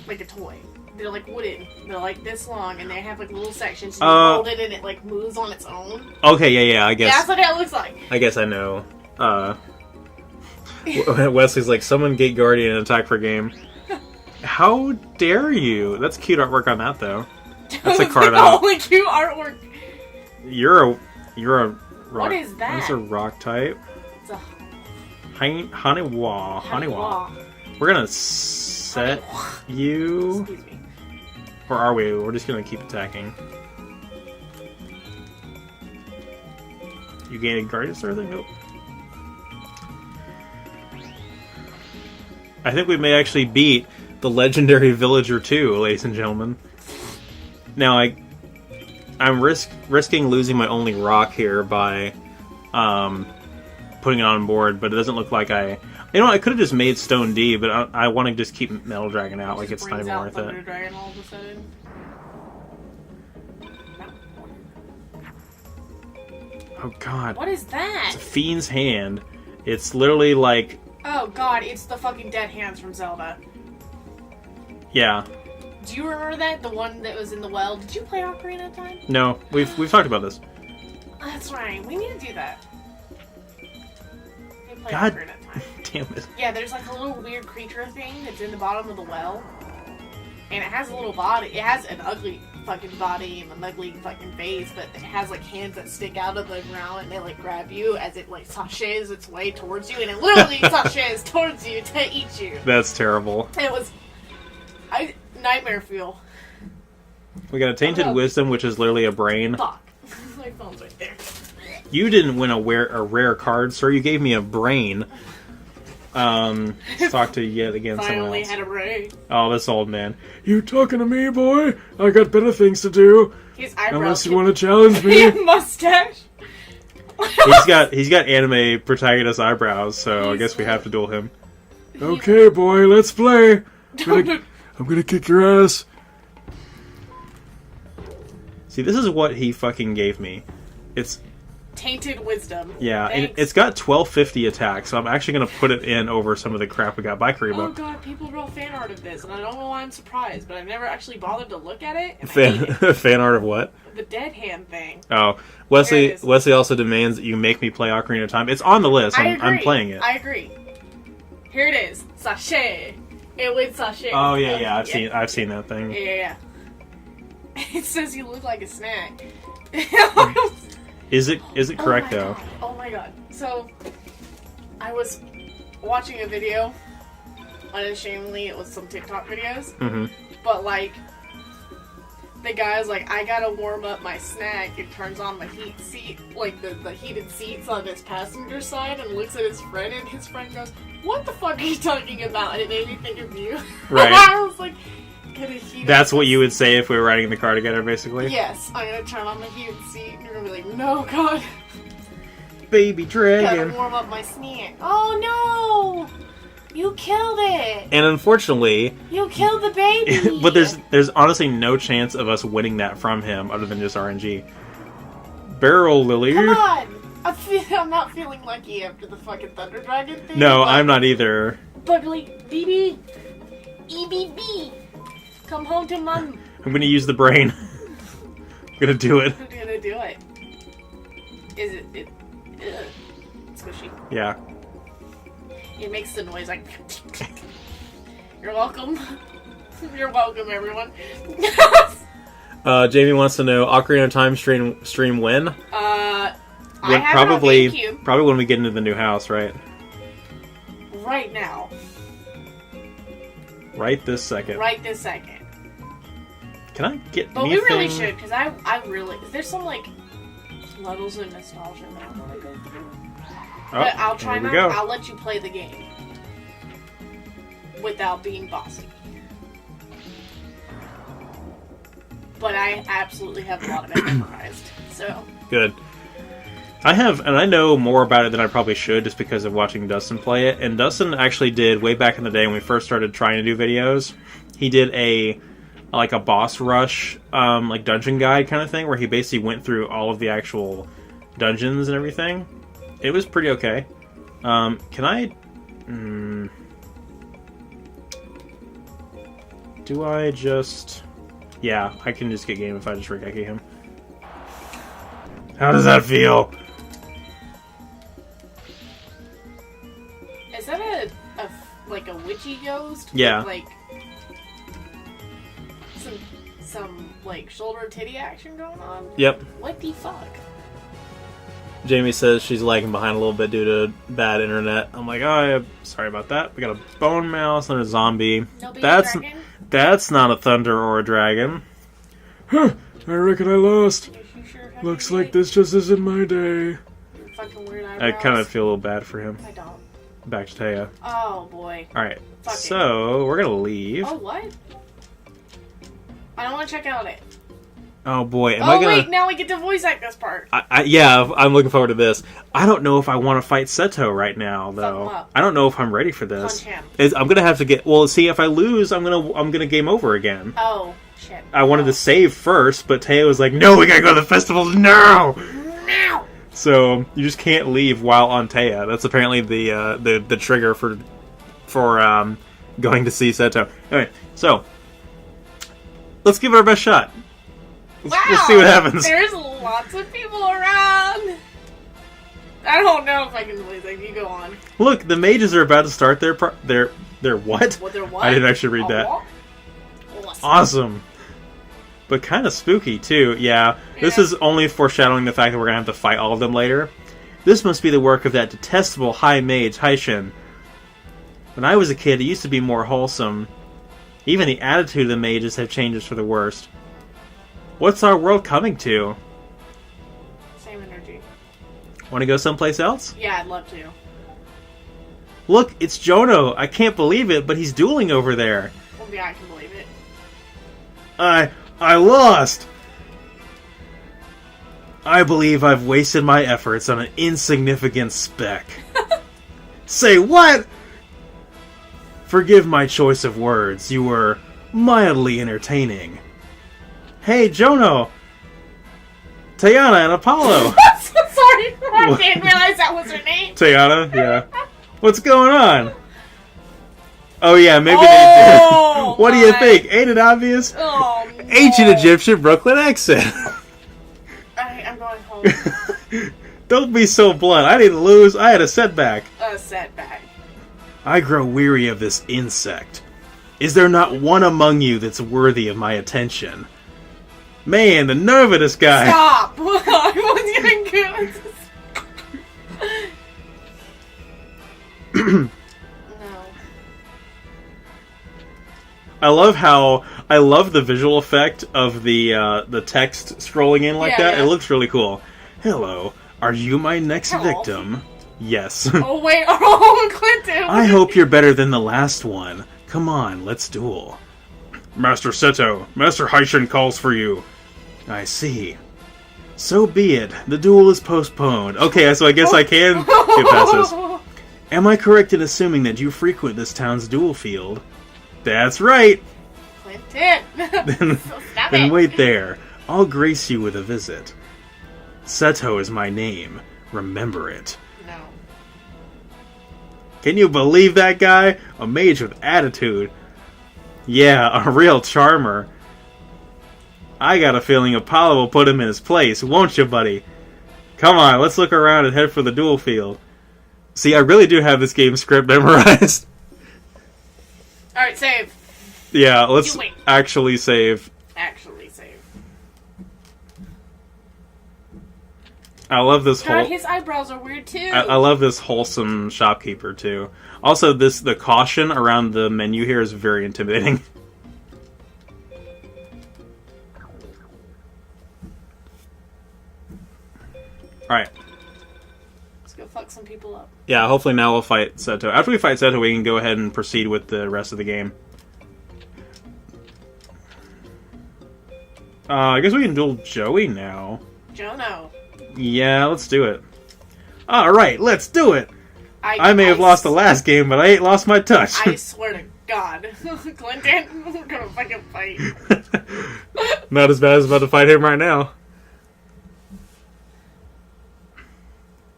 like a toy. They're like wooden. They're like this long, and they have like little sections. So you hold it, and it like moves on its own. Okay, yeah, I guess. Yeah, that's what it looks like. I guess I know. Wesley's like, someone get Guardian and attack per game. How dare you? That's cute artwork on that, though. That's a card out. Only cute artwork. You're a rock. What is that? That's a rock type. It's a Haniwa. We're gonna set you. Excuse me. Or are we? We're just gonna keep attacking. You gain a Guardian Star thing? Nope. I think we may actually beat the legendary Villager 2, ladies and gentlemen. Now, I'm risking losing my only rock here by putting it on board, but it doesn't look like I... You know, I could have just made Stone D, but I want to just keep Metal Dragon out. Like, it's not even worth Thunder it. Dragon all of a sudden. Oh, God. What is that? It's a Fiend's Hand. It's literally like... Oh, God, it's the fucking Dead Hands from Zelda. Yeah. Do you remember that? The one that was in the well? Did you play Ocarina of Time? No, we've talked about this. That's right. We need to do that. Play God Ocarina of Time. Damn it. Yeah, there's like a little weird creature thing that's in the bottom of the well. And it has a little body. It has an ugly fucking body and an ugly fucking face, but it has like hands that stick out of the ground and they like grab you as it like sashays its way towards you, and it literally sashays towards you to eat you. That's terrible. It was... nightmare fuel. We got a Tainted Wisdom, which is literally a brain. Fuck. My phone's right there. You didn't win a rare card, sir. You gave me a brain. Let's talk to yet again someone Finally else. had a brain. Oh, this old man. You talking to me, boy? I got better things to do. His eyebrows. Unless you want to challenge me. Mustache. he's got anime protagonist eyebrows, so I guess we have to duel him. He- Okay, boy, let's play. I'm gonna kick your ass. See, this is what he fucking gave me. It's Tainted Wisdom. yeah, and Thanks. it's got 1250 attack, so I'm actually gonna put it in over some of the crap we got by Oh Kariba. god, people draw fan art of this, and I don't know why I'm surprised, but I've never actually bothered to look at it. And I hate it. Fan art of what? The dead hand thing. Oh, There it Wesley. is. Wesley also demands that you make me play Ocarina of Time. It's on the list. I agree. I'm playing it. I agree. Here it is. Sachet. It with sachet. Oh yeah, I've seen that thing. Yeah. It says you look like a snack. Is it correct oh though? God. Oh my god. So, I was watching a video. Unashamedly, it was some TikTok videos. Mm-hmm. But, like, the guy's like, I gotta warm up my snack. It turns on the heat seat, like the heated seats on his passenger side, and looks at his friend, and his friend goes, "What the fuck are you talking about?" And it made me think of you. Right. I was like, gonna heat That's up what this- you would say if we were riding in the car together, basically. Yes, I'm gonna turn on the heated seat, and you're gonna be like, "No, God, Baby gotta dragon. warm up my snack." Oh no! You killed it! And unfortunately, You killed the baby! but there's honestly no chance of us winning that from him other than just RNG. Barrel Lily. Come on! I'm not feeling lucky after the fucking Thunder Dragon thing. No, but, I'm not either. But like, BB, EBB, come home to mom. I'm gonna use the brain. I'm gonna do it. I'm gonna do it. Is it? Squishy. Yeah. It makes the noise like. You're welcome. You're welcome, everyone. Jamie wants to know Ocarina of Time stream when? I When- have probably it on GameCube probably when we get into the new house, right? right now, Right this second. right this second. Can I get But anything? we really should, because I really there's some like levels of nostalgia that I want to go through. Oh, But I'll try here we not. go. I'll let you play the game without being bossy. But I absolutely have a lot of it memorized. So Good. I have, and I know more about it than I probably should just because of watching Dustin play it. And Dustin actually did, way back in the day when we first started trying to do videos, he did a boss rush, like dungeon guide kind of thing, where he basically went through all of the actual dungeons and everything. It was pretty okay. Can I... do I just... Yeah, I can just get game if I just Regeki him. How does that feel? is that like a witchy ghost? Yeah. With, like some like shoulder titty action going on? Yep. What the fuck? Jamie says she's lagging behind a little bit due to bad internet. I'm like, oh, sorry about that. We got a bone mouse and a zombie. No baby That's dragon? that's not a thunder or a dragon. Huh, I reckon I lost. You sure have Looks any, like this just isn't my day. fucking weird I eyebrows? kind of feel a little bad for him. I don't. Back to Taya. Oh boy. Alright, Fuck it. so we're gonna leave. Oh what? I don't want to check out it. Oh boy, am Oh I gonna... wait, now we get to voice act this part. Yeah, I'm looking forward to this. I don't know if I want to fight Seto right now, Fuck though. him up. I don't know if I'm ready for this. Punch him. I'm gonna have to get. Well, see, if I lose, I'm gonna game over again. Oh shit. I wanted to save first, but Taya was like, "No, we gotta go to the festival now." Now. So you just can't leave while on Taya. That's apparently the trigger for going to see Seto. Anyway, so let's give it our best shot. Let's see what happens. There's lots of people around. I don't know if I can believe that. You go on. Look, the mages are about to start their what? What? They're what? I didn't actually read that. What? Awesome. Awesome. But kind of spooky, too. Yeah. This Yeah. is only foreshadowing the fact that we're going to have to fight all of them later. This must be the work of that detestable high mage, Haishin. When I was a kid, it used to be more wholesome. Even the attitude of the mages have changed for the worst. What's our world coming to? Same energy. Want to go someplace else? Yeah, I'd love to. Look, it's Jono. I can't believe it, but he's dueling over there. Well, yeah, I can believe it. I lost! I believe I've wasted my efforts on an insignificant speck. Say what? Forgive my choice of words. You were mildly entertaining. Hey, Jono! Tayana and Apollo! Sorry, I didn't realize that was her name. Tayana? Yeah. What's going on? Oh yeah, maybe they Oh, did. What do you my. think? Ain't it obvious? Oh, no. Ancient Egyptian Brooklyn accent. I'm going home. Don't be so blunt. I didn't lose. I had a setback. A setback. I grow weary of this insect. Is there not one among you that's worthy of my attention? Man, the nerve of this guy. Stop! I was getting good. No. I love the visual effect of the text scrolling in like that. Yeah. It looks really cool. Hello, are you my next Hello. victim? Yes. Oh, wait. Oh, Clinton. I hope you're better than the last one. Come on, let's duel. Master Seto, Master Haishin calls for you. I see. So be it. The duel is postponed. Okay, so I guess I can get past this. Am I correct in assuming that you frequent this town's duel field? That's right. Clinton. Then, So stop then it. wait there. I'll grace you with a visit. Seto is my name. Remember it. No. Can you believe that guy? A mage with attitude. Yeah, a real charmer. I got a feeling Apollo will put him in his place, won't you, buddy? Come on, let's look around and head for the duel field. See, I really do have this game script memorized. Alright, save. Yeah, let's You wait. actually save. Actually, save. I love this God, whole... his eyebrows are weird too. I love this wholesome shopkeeper, too. Also, the caution around the menu here is very intimidating. Alright. Let's go fuck some people up. Yeah, hopefully now we'll fight Seto. After we fight Seto, we can go ahead and proceed with the rest of the game. I guess we can duel Joey now. Jono. Yeah, let's do it. Alright, let's do it! I may have lost the last game, but I ain't lost my touch. I swear to God. Clinton, we're gonna fucking fight. Not as bad as about to fight him right now.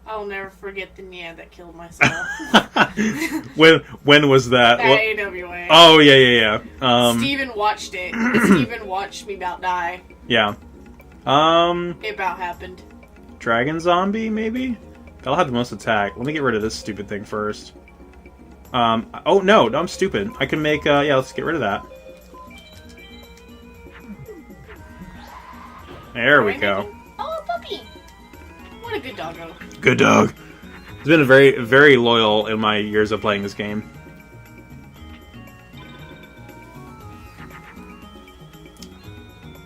I'll never forget the Nia that killed myself. When was that? At AWA. Oh, yeah. Steven watched it. Steven watched me about die. Yeah. It about happened. Dragon Zombie, maybe? I'll have the most attack. Let me get rid of this stupid thing first. Oh, no, I'm stupid. I can make, yeah, let's get rid of that. There we go. Oh, puppy! What a good doggo. Good dog. He's been very, very loyal in my years of playing this game.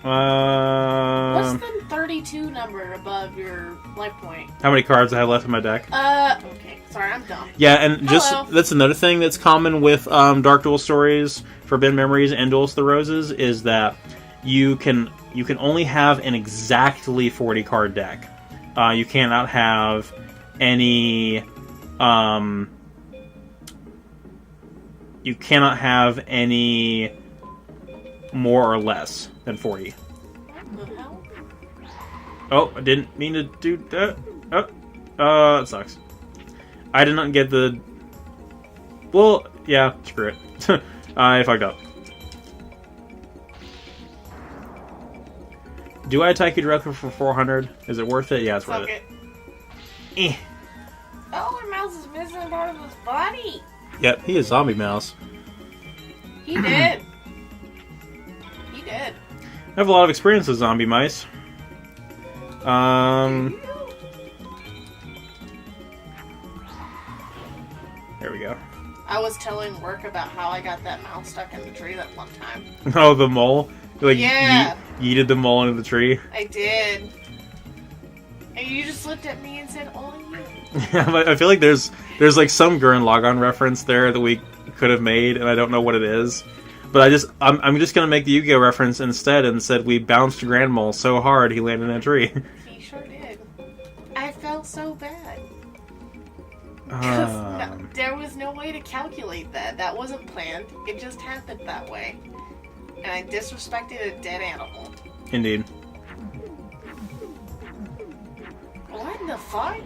What's the 32 number above your life point? How many cards I have left in my deck? Okay. Sorry, I'm dumb. Yeah, and just Hello. that's another thing that's common with Dark Duel Stories, Forbidden Memories, and Duels of the Roses is that you can only have an exactly 40 card deck. You cannot have any. You cannot have any more or less than 40. What the hell? Oh, I didn't mean to do that. Oh, that sucks. I did not get the... Well, yeah, screw it. I fucked up. Do I attack you directly for 400? Is it worth it? Yeah, it's worth Fuck it. it. Oh, my mouse is missing part of his body. Yep, he is Zombie Mouse. He did. He did. I have a lot of experience with zombie mice. There we go. I was telling work about how I got that mouse stuck in the tree that one time. Oh, the mole? Like, Yeah. yeeted them all into the tree. I did. And you just looked at me and said, "Only you." I feel like there's like some Gurren Lagann reference there that we could have made, and I don't know what it is. But I'm just gonna make the Yu-Gi-Oh reference instead, and said we bounced Grand Mole so hard he landed in a tree. He sure did. I felt so bad. No, there was no way to calculate that. That wasn't planned. It just happened that way. And I disrespected a dead animal. Indeed. What the fuck?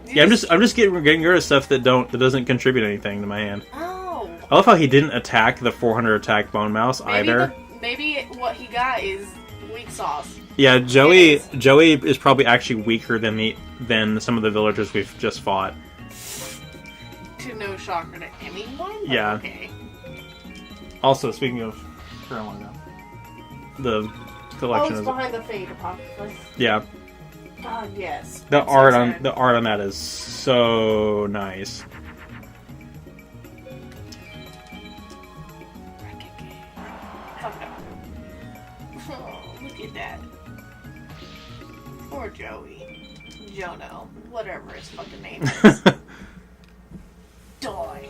Yeah, I'm just getting rid of stuff that doesn't contribute anything to my hand. Oh. I love how he didn't attack the 400 attack Bone Mouse either. Maybe what he got is weak sauce. Yeah, Joey is probably actually weaker than some of the villagers we've just fought. To no shocker to anyone? Yeah. Okay. Also, speaking of... Sure, I want to know. The collection it's is... behind the fade apocalypse. Yeah. God, yes. The art on that is so nice. Oh, look at that. Poor Joey. Jono. Whatever his fucking name is. Die.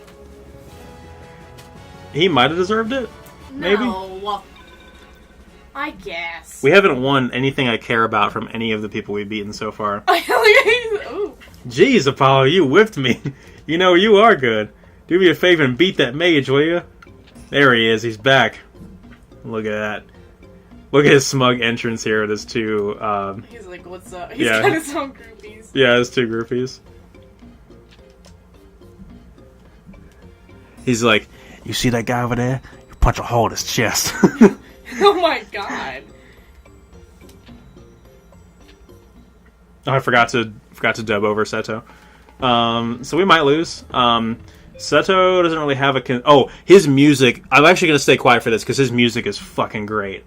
He might have deserved it. Maybe. No. I guess. We haven't won anything I care about from any of the people we've beaten so far. Ooh. Jeez, Apollo, you whipped me. You know, you are good. Do me a favor and beat that mage, will you? There he is. He's back. Look at that. Look at his smug entrance here with his two... He's like, what's up? He's got his own groupies. Yeah, his two groupies. He's like, you see that guy over there? You punch a hole in his chest. Oh my god. Oh, I forgot to dub over Seto. So we might lose. Seto doesn't really have a... his music... I'm actually going to stay quiet for this, because his music is fucking great.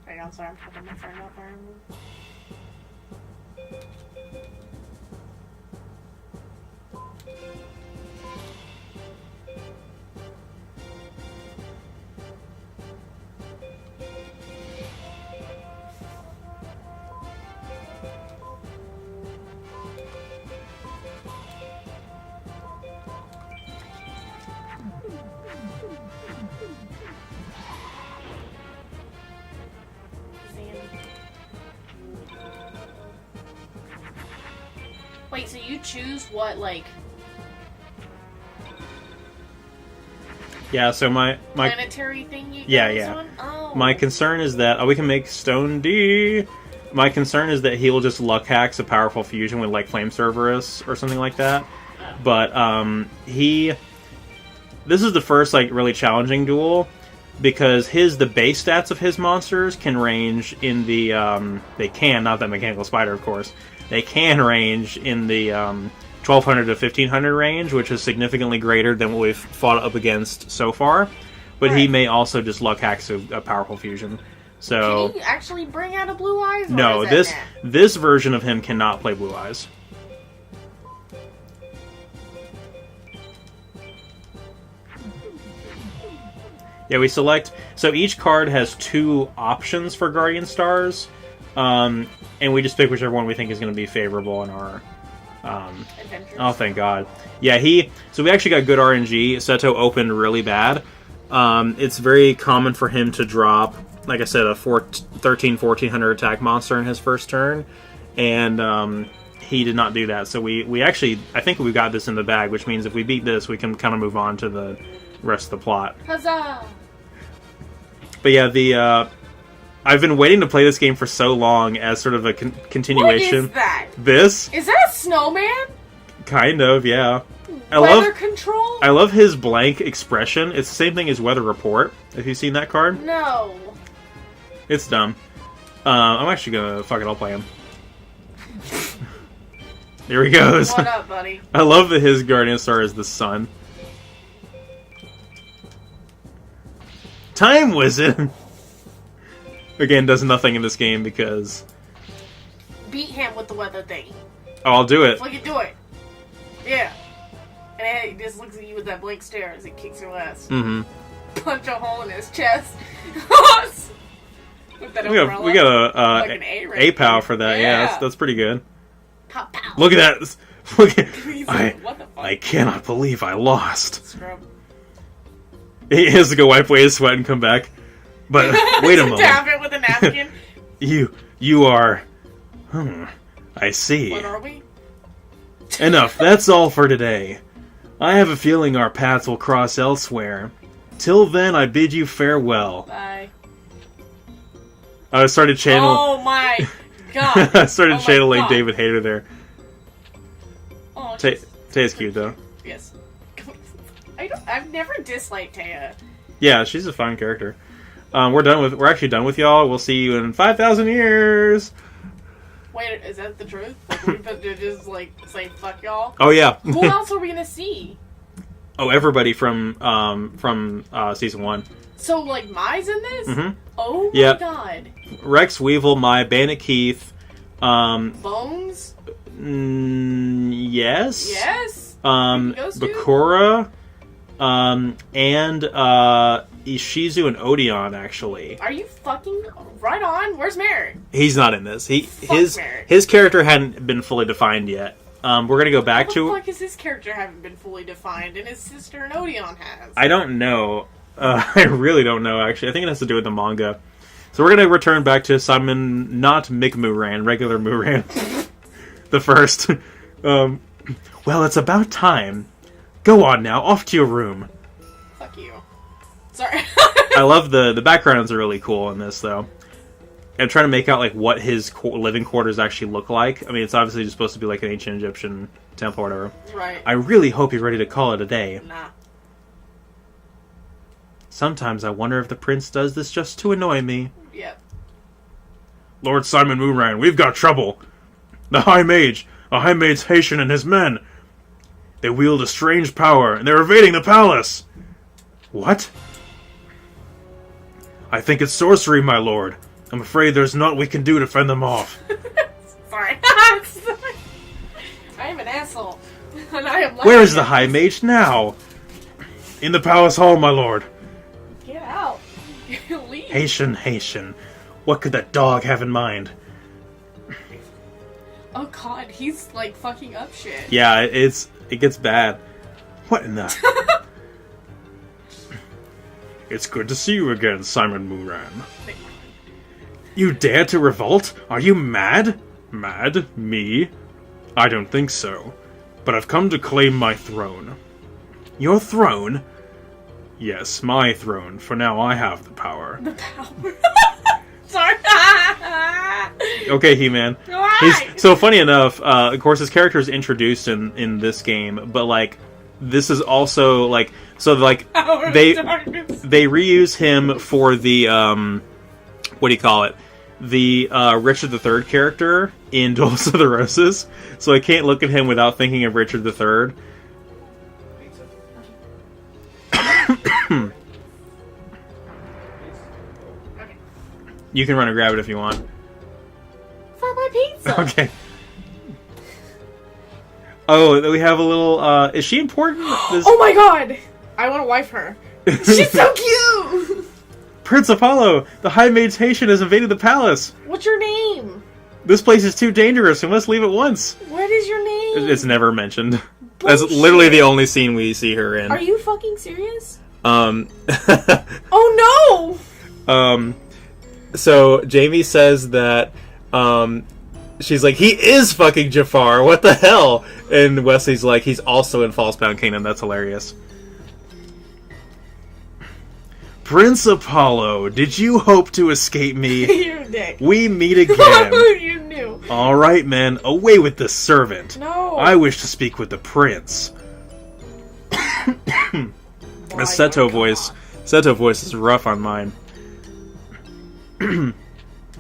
Right, I'm sorry, I'm fucking my friend up there. Wait, so you choose what, like... Yeah, so my planetary thing you yeah. on? Oh. My concern is that... we can make Stone D. My concern is that he will just luck hacks a powerful fusion with, like, Flame Cerberus or something like that. But, this is the first, like, really challenging duel, because the base stats of his monsters can range in the, they can, not that Mechanical Spider, of course, they can range in the 1200 to 1500 range, which is significantly greater than what we've fought up against so far. But he may also just luck hacks a powerful fusion. So can he actually bring out a Blue Eyes? No, this version of him cannot play Blue Eyes. Yeah, we select... So each card has two options for Guardian Stars. And we just pick whichever one we think is going to be favorable in our... Adventures. Oh, thank God. Yeah, so we actually got good RNG. Seto opened really bad. It's very common for him to drop, like I said, a 1400 attack monster in his first turn. And he did not do that. So we actually... I think we got this in the bag, which means if we beat this, we can kind of move on to the rest of the plot. Huzzah! But yeah, I've been waiting to play this game for so long as sort of a continuation. What is that? This? Is that a snowman? Kind of, yeah. Weather control? I love his blank expression. It's the same thing as Weather Report. Have you seen that card? No. It's dumb. I'm actually gonna... Fuck it, I'll play him. There he goes. What up, buddy? I love that his Guardian Star is the sun. Time Wizard! Again, does nothing in this game because... Beat him with the weather thing. Oh, I'll do it. Look at do it. Yeah. And he just looks at you with that blank stare as it kicks your ass. Mm-hmm. punch a hole in his chest. With that We umbrella. got a Like an A A-POW for that. Yeah, Yeah. that's pretty good. Pow, pow. Look at that. Look at, He's like, what the fuck? I cannot believe I lost. Scrub. He has to go wipe away his sweat and come back. But wait a moment. Tap it with a napkin. You are... I see. What are we? Enough, that's all for today. I have a feeling our paths will cross elsewhere. Till then, I bid you farewell. Bye. I started channeling... Oh my god. I started Oh my channeling God. David Hayter there. Oh, Taya's cute, though. yes. I've never disliked Taya. Yeah, she's a fun character. We're actually done with y'all. We'll see you in 5,000 years. Wait, is that the truth? Like, we're about to just, like, say fuck y'all? Oh, yeah. Who else are we gonna see? Oh, everybody from season 1. So, like, Mai's in this? Mhm. Oh my Yep. god. Rex, Weevil, Mai, Bandit Keith. Bones? Yes. Yes? Those two? Bakura. And Ishizu and Odeon, actually. Are you fucking right on? Where's Merrick? He's not in this. Fuck Merrick. His character hadn't been fully defined yet. We're gonna go back How to... the fuck is his character haven't been fully defined and his sister and Odeon has? I don't know. I really don't know, actually. I think it has to do with the manga. So we're going to return back to Simon, not Mick Mooran, regular Mooran. The first. Well, it's about time. Go on now, off to your room. Fuck you. Sorry. I love the backgrounds are really cool in this, though. And trying to make out like what his living quarters actually look like. I mean, it's obviously just supposed to be like an ancient Egyptian temple or whatever. Right. I really hope you're ready to call it a day. Nah. Sometimes I wonder if the prince does this just to annoy me. Yep. Lord Simon Mooran, we've got trouble. The High Mage, a High Mage Haitian and his men. They wield a strange power, and they're invading the palace. What? I think it's sorcery, my lord. I'm afraid there's naught we can do to fend them off. Sorry. I am an asshole. And I am Where is the High Mage now? In the palace hall, my lord. Get out. Leave. Haitian. What could that dog have in mind? Oh god, he's like fucking up shit. Yeah, it gets bad. What in the... It's good to see you again, Simon Mooran. You dare to revolt? Are you mad? Mad? Me? I don't think so. But I've come to claim my throne. Your throne? Yes, my throne, for now I have the power. The power. Sorry. Okay, He-Man. Why? So funny enough, of course his character is introduced in this game, but like, this is also like, so like, Power of they darkness. reuse him for the, what do you call it? The Richard III character in Duels of the Roses. So I can't look at him without thinking of Richard III. Okay. You can run and grab it if you want. For my pizza. Okay. Oh, we have a little, is she important? Oh my god! I want to wife her. She's so cute! Prince Apollo, the High Mage Haitian has invaded the palace. What's your name? This place is too dangerous. We must leave at ononce. What is your name? It's never mentioned. That's Bullshit. literally the only scene we see her in. Are you fucking serious? Um, Oh no! So Jamie says that, she's like, he is fucking Jafar. What the hell? And Wesley's like, he's also in Falsebound Kingdom. That's hilarious. Prince Apollo, did you hope to escape me? You're a dick. We meet again. You knew. All right, men, away with the servant. No. I wish to speak with the prince. A Seto voice. Seto voice is rough on mine.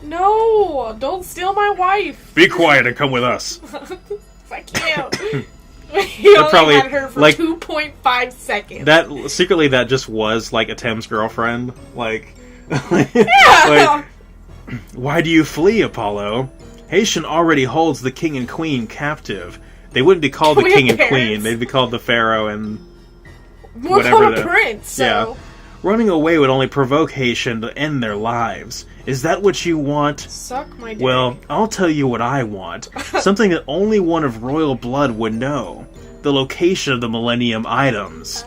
No! Don't steal my wife! Be quiet and come with us. Fuck you! He only probably, had her for like- 2.5 seconds. That secretly, that just was like a Tim's girlfriend. Like, Yeah! like, why do you flee, Apollo? Haitian already holds the king and queen captive. They wouldn't be called the We king have and queen. parents. They'd be called the pharaoh and We're whatever called a the- prince, so... yeah. Running away would only provoke Haitian to end their lives. Is that what you want? Suck my dick. Well, I'll tell you what I want. Something that only one of royal blood would know. The location of the Millennium items.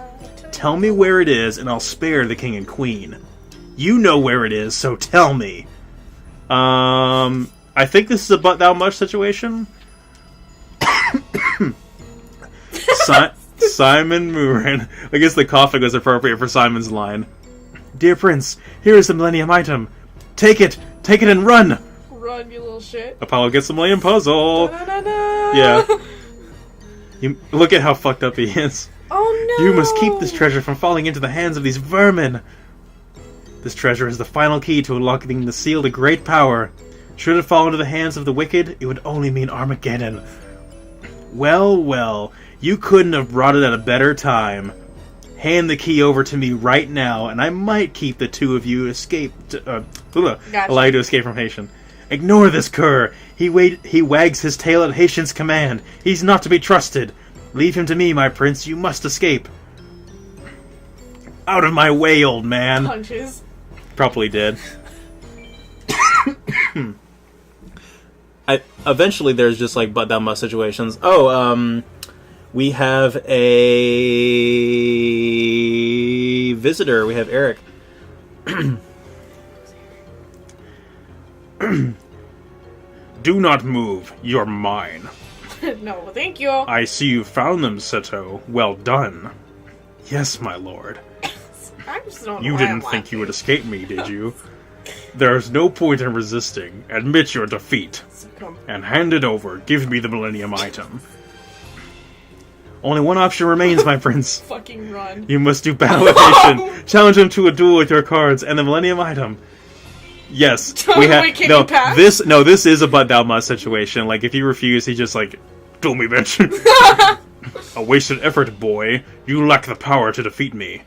Tell me where it is, and I'll spare the king and queen. You know where it is, so tell me. I think this is a but thou much situation. Simon Mooran. I guess the coughing was appropriate for Simon's line. Dear Prince, here is the Millennium item. Take it and run! Run, you little shit. Apollo gets the Millennium Puzzle. Da-da-da-da. Yeah. You, look at how fucked up he is. Oh no! You must keep this treasure from falling into the hands of these vermin. This treasure is the final key to unlocking the seal to great power. Should it fall into the hands of the wicked, it would only mean Armageddon. Well, well, you couldn't have brought it at a better time. Hand the key over to me right now, and I might keep the two of you allow you to escape from Haitian. Ignore this cur. He wags his tail at Haitian's command. He's not to be trusted. Leave him to me, my prince. You must escape. Out of my way, old man. Punches. Probably did. Eventually, there's just like but thou must situations. Oh, we have a visitor. We have Eric. Do not move. You're mine. No, thank you. I see you found them, Seto. Well done. Yes, my lord. I just don't know You why didn't I'm think you would laughing. escape me, did you? There's no point in resisting. Admit your defeat. Succumb. And hand it over. Give me the Millennium item. Only one option remains, my prince. Fucking run. You must do battle with Haitian. Challenge him to a duel with your cards and the Millennium item. Yes, we have. Wait, can No, you pass? this is a but thou must situation. Like if you refuse, he just like, duel me, bitch. A wasted effort, boy. You lack the power to defeat me.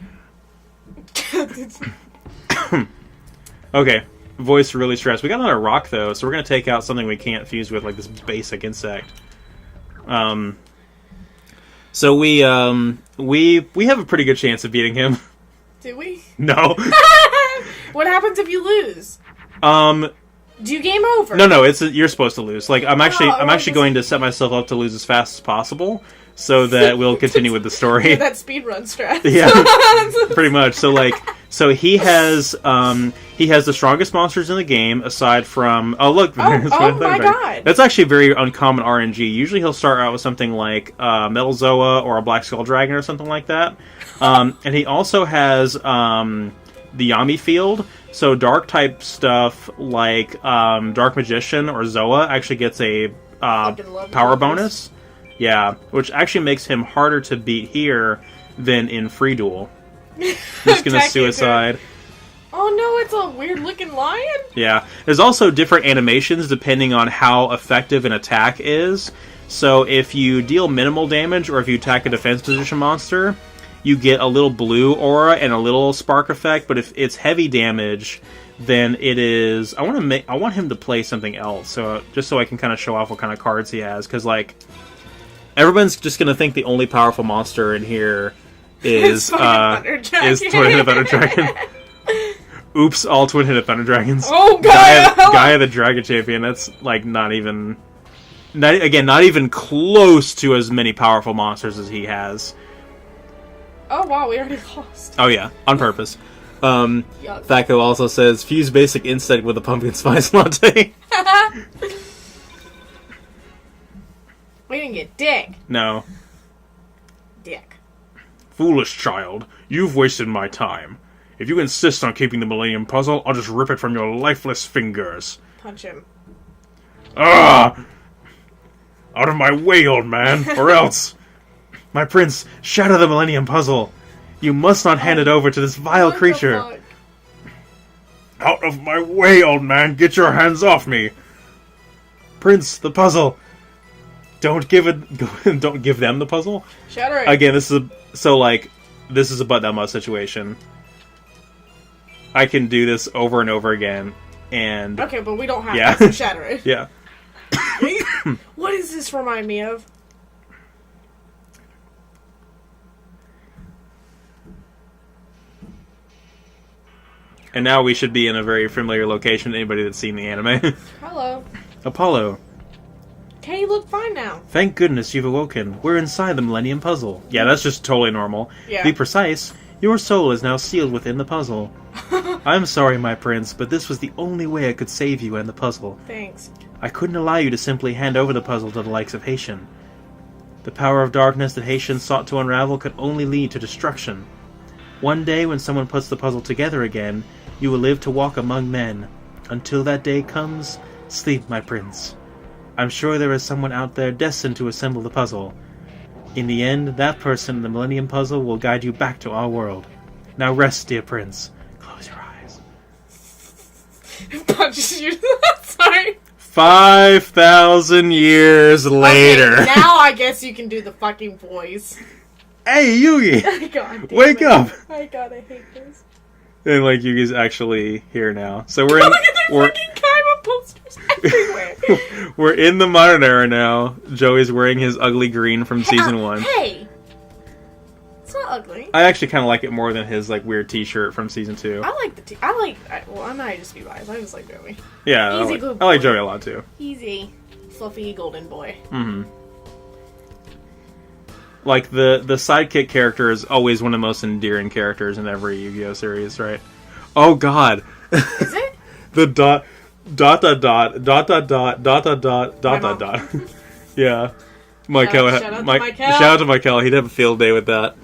Okay, voice really stressed. We got another rock though, so we're gonna take out something we can't fuse with, like this basic insect. So we have a pretty good chance of beating him. Do we? No. What happens if you lose? Do you game over? No, you're supposed to lose. Like I'm actually just- going to set myself up to lose as fast as possible, so that we'll continue with the story. Yeah, that speedrun strat. Yeah, pretty much. So he has the strongest monsters in the game aside from there's oh my God. That's actually very uncommon RNG. Usually he'll start out with something like Metal Zoa or a Black Skull Dragon or something like that. And he also has the Yami field. So dark type stuff like Dark Magician or Zoa actually gets a Fucking love power those. bonus. Yeah, which actually makes him harder to beat here than in Free Duel. Just gonna Attack suicide. Oh no, it's a weird looking lion? Yeah. There's also different animations depending on how effective an attack is. So if you deal minimal damage or if you attack a defense position monster, you get a little blue aura and a little spark effect, but if it's heavy damage, then it is I want him to play something else. So just so I can kind of show off what kind of cards he has, cuz like everyone's just going to think the only powerful monster in here is Thunder Dragon. Twin-Headed Thunder Dragon. Oops, all Twin-Headed Thunder Dragons. Oh, Gaia! Gaia the Dragon Champion. That's like not even close to as many powerful monsters as he has. Oh wow, we already lost. Oh yeah, on purpose. Yuck. Thaco also says, fuse basic insect with a pumpkin spice latte. We didn't get dick. No. Dick. Foolish child, you've wasted my time. If you insist on keeping the Millennium Puzzle, I'll just rip it from your lifeless fingers. Punch him. Ah! Out of my way, old man, or else! My prince, shatter the Millennium Puzzle! You must not hand it over to this vile What the creature! fuck? Out of my way, old man! Get your hands off me! Prince, the puzzle! Don't give them the puzzle? Shatter it. Again, this is a but that must situation. I can do this over and over again, and Okay, but we don't have Yeah. to shatter it. yeah. What does this remind me of? And now we should be in a very familiar location to anybody that's seen the anime. Hello. Apollo, Okay, you look fine now. thank goodness you've awoken. We're inside the Millennium Puzzle. Yeah, that's just totally normal. Yeah. Be precise, your soul is now sealed within the puzzle. I'm sorry, my prince, but this was the only way I could save you and the puzzle. Thanks. I couldn't allow you to simply hand over the puzzle to the likes of Haitian. The power of darkness that Haitian sought to unravel could only lead to destruction. One day, when someone puts the puzzle together again, you will live to walk among men. Until that day comes, sleep, my prince. I'm sure there is someone out there destined to assemble the puzzle. In the end, that person in the Millennium Puzzle will guide you back to our world. Now rest, dear prince. Close your eyes. Punches you. Sorry. 5,000 years later. Okay, now I guess you can do the fucking voice. Hey, Yugi! God damn Wake it. up! I God, I hate this. And like Yugi's actually here now. So we're in Look at the fucking Kaiba posters everywhere. we're in the modern era now. Joey's wearing his ugly green from season 1. Hey! It's not ugly. I actually kind of like it more than his like weird T-shirt from season 2. I like the well, I might just be biased. I just like Joey. Yeah, Easy I good like boy. Joey a lot too. Easy. Fluffy golden boy. Mm-hmm. Like the sidekick character is always one of the most endearing characters in every Yu-Gi-Oh series, right? Oh God! Is it? The dot dot dot dot dot dot dot dot dot dot dot My dot dot. Yeah, Michael. Shout out to Michael. Shout out to Michael. He'd have a field day with that.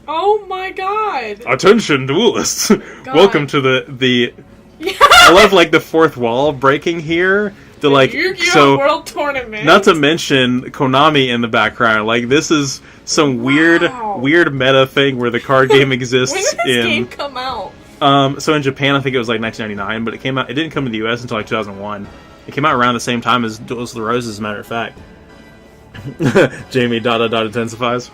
Oh my God! Attention, duelists! Welcome to the. Yeah. I love like the fourth wall breaking here. To like Yu-Gi-Oh! World Tournament. Not to mention Konami in the background. Like this is some weird meta thing where the card game exists When did this in. game come out? So in Japan, I think it was like 1999, but it came out. It didn't come to the U.S. until like 2001. It came out around the same time as Duels of the Roses, as a matter of fact. Jamie intensifies.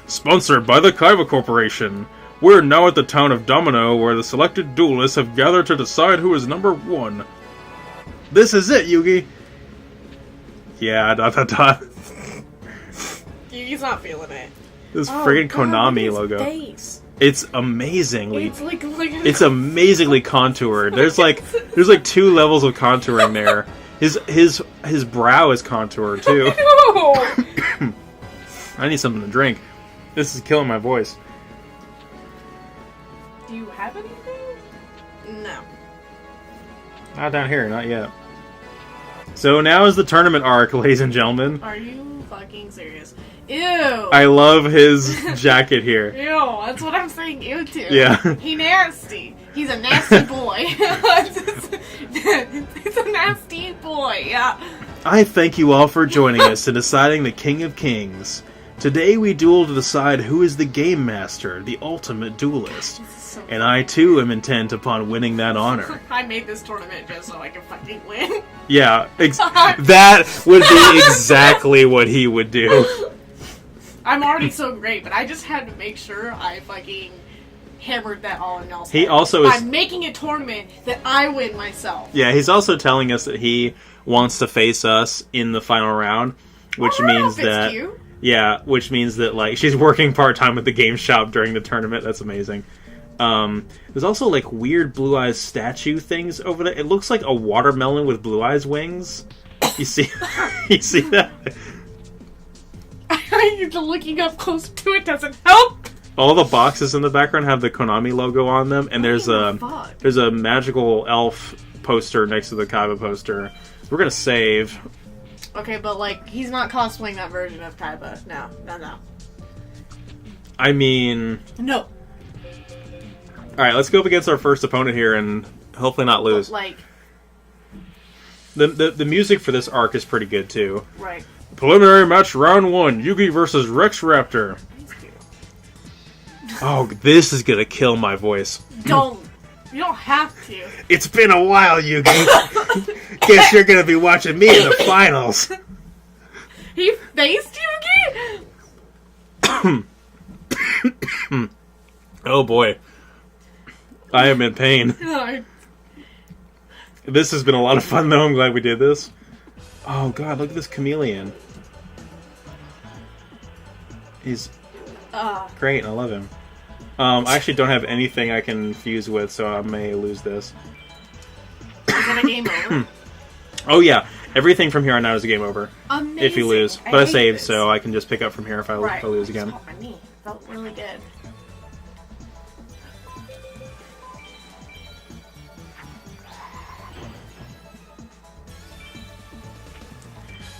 Sponsored by the Kaiba Corporation. We're now at the town of Domino, where the selected duelists have gathered to decide who is number 1. This is it, Yugi. Yeah, ... Yugi's not feeling it. This friggin' Konami look at his logo. Face. It's amazingly. It's like It's amazingly contoured. There's like 2 levels of contouring there. His brow is contoured too. No! I need something to drink. This is killing my voice. Do you have anything? No. Not down here, not yet. So now is the tournament arc, ladies and gentlemen. Are you fucking serious? Ew! I love his jacket here. Ew, that's what I'm saying ew to. Yeah. He nasty. He's a nasty boy. He's a nasty boy, yeah. I thank you all for joining us in deciding the King of Kings. Today we duel to decide who is the Game Master, the ultimate duelist. So And I too am intent upon winning that honor. I made this tournament just so I can fucking win. Yeah, that would be exactly what he would do. I'm already so great, but I just had to make sure I fucking hammered that all in else. He also is. I'm making a tournament that I win myself. Yeah, he's also telling us that he wants to face us in the final round, which means that. Cute. Yeah, which means that like she's working part-time at the game shop during the tournament. That's amazing. There's also like weird Blue Eyes statue things over there. It looks like a watermelon with Blue Eyes wings. You see, you see that? Looking up close to it doesn't help. All the boxes in the background have the Konami logo on them, and there's a magical elf poster next to the Kaiba poster. We're gonna save. Okay, but like he's not cosplaying that version of Kaiba. No. I mean, no. All right, let's go up against our first opponent here and hopefully not lose. But, like the music for this arc is pretty good too. Right. Preliminary match round 1: Yugi versus Rex Raptor. Oh, this is gonna kill my voice. You don't have to. It's been a while, Yugi. Guess you're gonna be watching me in the finals. He faced Yugi? Oh boy. I am in pain. This has been a lot of fun though, I'm glad we did this. Oh god, look at this chameleon. He's great, I love him. I actually don't have anything I can fuse with, so I may lose this. Is it a game over? Oh yeah, everything from here on out is a game over. Amazing. If you lose. But I hate saved, this. so I can just pick up from here if I lose again. Oh, my knee felt really good.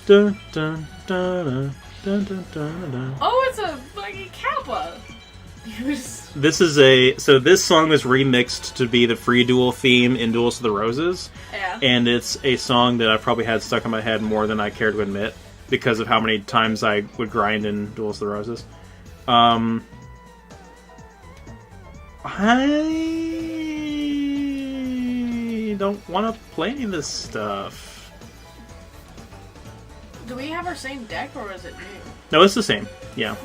Dun, dun, dun, dun, dun, dun, dun. Oh, it's a fucking Kappa. So this song was remixed to be the Free Duel theme in Duels of the Roses. Yeah. And it's a song that I've probably had stuck in my head more than I care to admit because of how many times I would grind in Duels of the Roses. I don't want to play any of this stuff. Do we have our same deck, or is it new? No, it's the same. Yeah.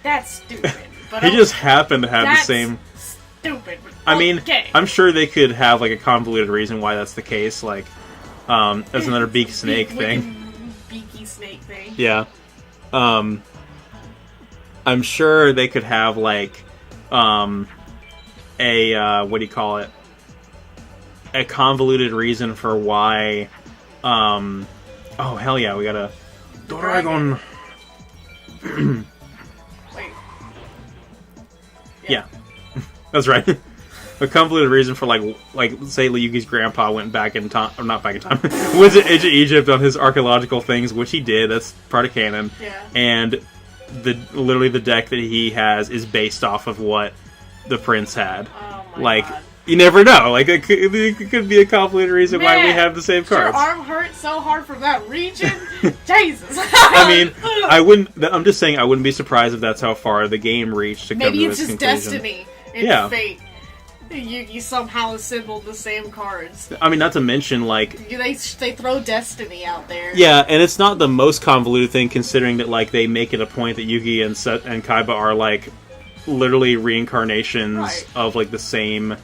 That's stupid. But He just happened to have the that's same... stupid. I mean, Okay. I'm sure they could have like a convoluted reason why that's the case, like as another beak snake thing. Beaky snake thing. Yeah. I'm sure they could have like a what do you call it? A convoluted reason for why oh hell yeah, we got a dragon. Wait. Yeah. That's right. A convoluted reason for like say Yugi's grandpa went back in time, or not back in time, went to Egypt on his archaeological things, which he did. That's part of canon. Yeah. And literally the deck that he has is based off of what the prince had. Oh my Like god. you never know. Like it could be a convoluted reason why we Man, have the same Your cards. arm hurt so hard from that region. Jesus. I mean, I wouldn't. I'm just saying, I wouldn't be surprised if that's how far the game reached to come Maybe to it's its just conclusion. destiny and Yeah. fate. Yugi somehow assembled the same cards. I mean, not to mention like. They throw destiny out there. Yeah, and it's not the most convoluted thing, considering that like they make it a point that Yugi and Kaiba are like literally reincarnations Right. of like the same.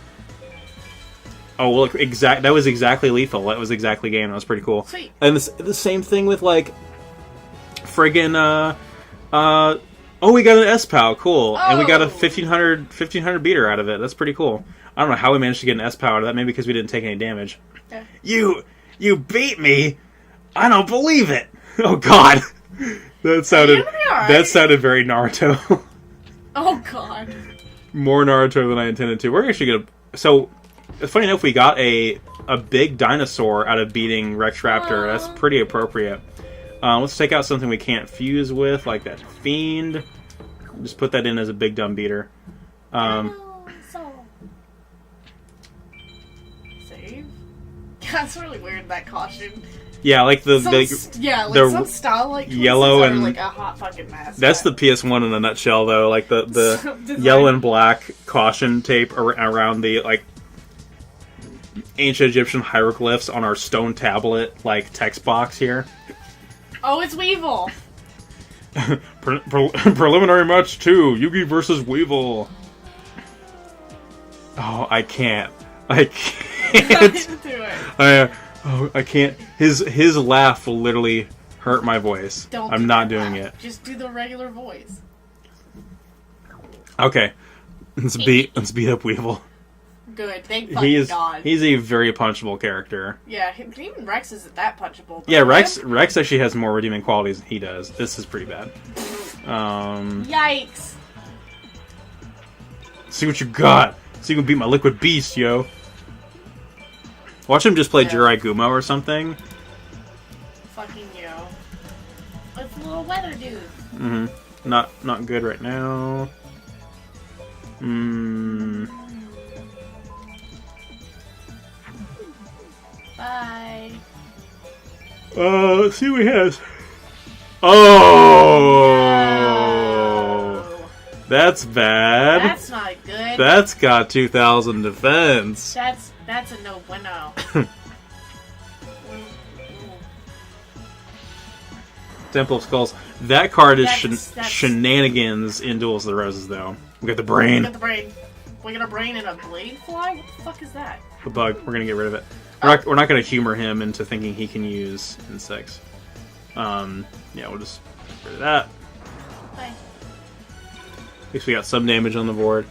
Oh well, that was exactly lethal. That was exactly game. That was pretty cool. Sweet. And the same thing with like friggin' oh, we got an S-POW, cool. And we got a Oh. 1500 beater out of it. That's pretty cool. I don't know how we managed to get an S-POW out of that. Maybe because we didn't take any damage. Yeah. You beat me? I don't believe it. Oh god. That sounded You'll be alright. that sounded very Naruto. Oh god. More Naruto than I intended to. We're actually gonna. So, funny enough, we got a big dinosaur out of beating Rex Raptor. That's pretty appropriate. Let's take out something we can't fuse with, like that Fiend. Just put that in as a big dumb beater. Save? That's really weird, that caution. Yeah, like the some style like yellow are and- like a hot fucking mess. that's the PS1 in a nutshell, though. Like the Design. yellow and black caution tape around the like ancient Egyptian hieroglyphs on our stone tablet like text box here. Oh, it's Weevil. Preliminary match 2, Yugi versus Weevil. Oh, I can't. I can't. Do it. I can't. His laugh will literally hurt my voice. Don't. I'm do not that doing laugh. it. Just do the regular voice. Okay, let's beat up Weevil. Good. Thank fucking God. He's a very punchable character. Yeah, even Rex isn't that punchable. but Yeah, Rex him- Rex actually has more redeeming qualities than he does. This is pretty bad. Yikes. See what you got. So you can beat my Liquid Beast, yo. Watch him just play Yeah. Jirai Gumo or something. Fucking yo. It's a little weather dude. Mm-hmm. Not good right now. Bye. Let's see what he has. Oh! Oh. That's bad. That's not good. That's got 2,000 defense. That's a no bueno. Temple of Skulls. That card is That's- shenanigans in Duels of the Roses, though. We got the We brain. got the brain. We got a brain and a blade fly? What the fuck is that? The bug. We're gonna get rid of it. We're not gonna humor him into thinking he can use insects. Yeah, we'll just get rid of that. Bye. At least we got some damage on the board.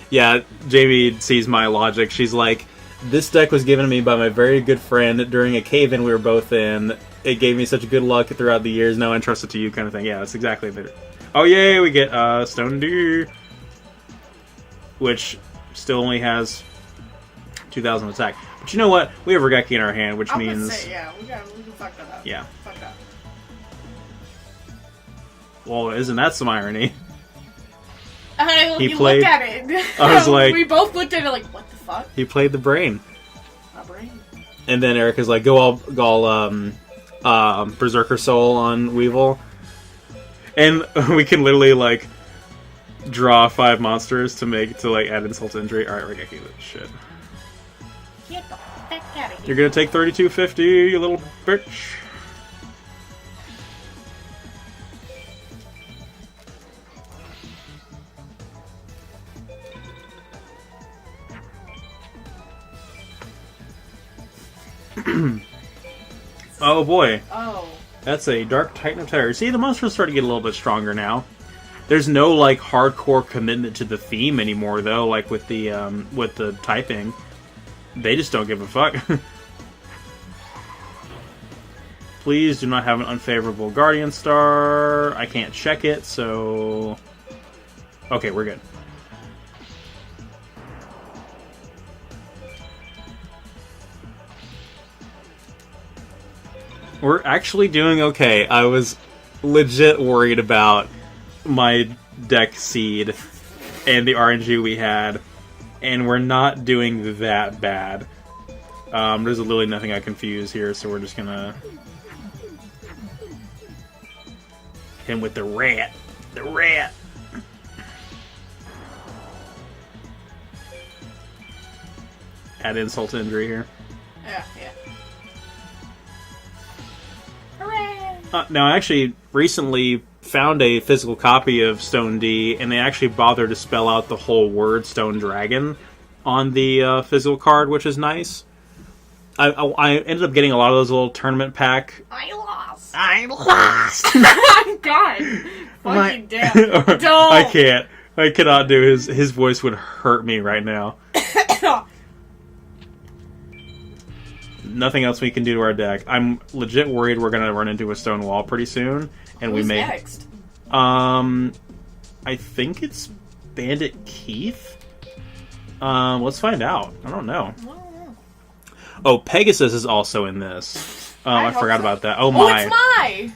Yeah, Jamie sees my logic. She's like, this deck was given to me by my very good friend during a cave-in we were both in. It gave me such good luck throughout the years. Now I entrust it to you, kind of thing. Yeah, that's exactly it. Oh, yay, we get Stone D, which still only has 2,000 attack. But you know what? We have Regeki in our hand, which means... Say, yeah, we can fuck that up. Yeah. Fuck that. Well, isn't that some irony? You looked at it. I was like... We both looked at it like, what the fuck? He played the brain. My brain. And then Erica's like, go all Berserker Soul on Weevil. And we can literally, like, draw 5 monsters to add insult to injury. Alright, Regeki, shit. Get the fuck out of here. You're gonna take 3250, you little bitch. Oh boy. Oh. That's a Dark Titan of Terror. See, the monsters start to get a little bit stronger now. There's no, like, hardcore commitment to the theme anymore, though, like with the typing. They just don't give a fuck. Please do not have an unfavorable Guardian Star. I can't check it, so... Okay, we're good. We're actually doing okay. I was legit worried about my deck seed and the RNG we had, and we're not doing that bad. There's literally nothing I confuse here, so we're just gonna hit him with the rat. The rat! Add insult to injury here. Yeah. Hooray! Now, I actually recently found a physical copy of Stone D, and they actually bothered to spell out the whole word Stone Dragon on the physical card, which is nice. I ended up getting a lot of those little tournament pack. I lost! I'm God! Fucking damn. Don't! I cannot do his voice would hurt me right now. Nothing else we can do to our deck. I'm legit worried we're gonna run into a stone wall pretty soon, and Who's we may. Next? I think it's Bandit Keith. Let's find out. I don't know. Oh, Pegasus is also in this. I forgot about that. Oh my! Oh, it's my.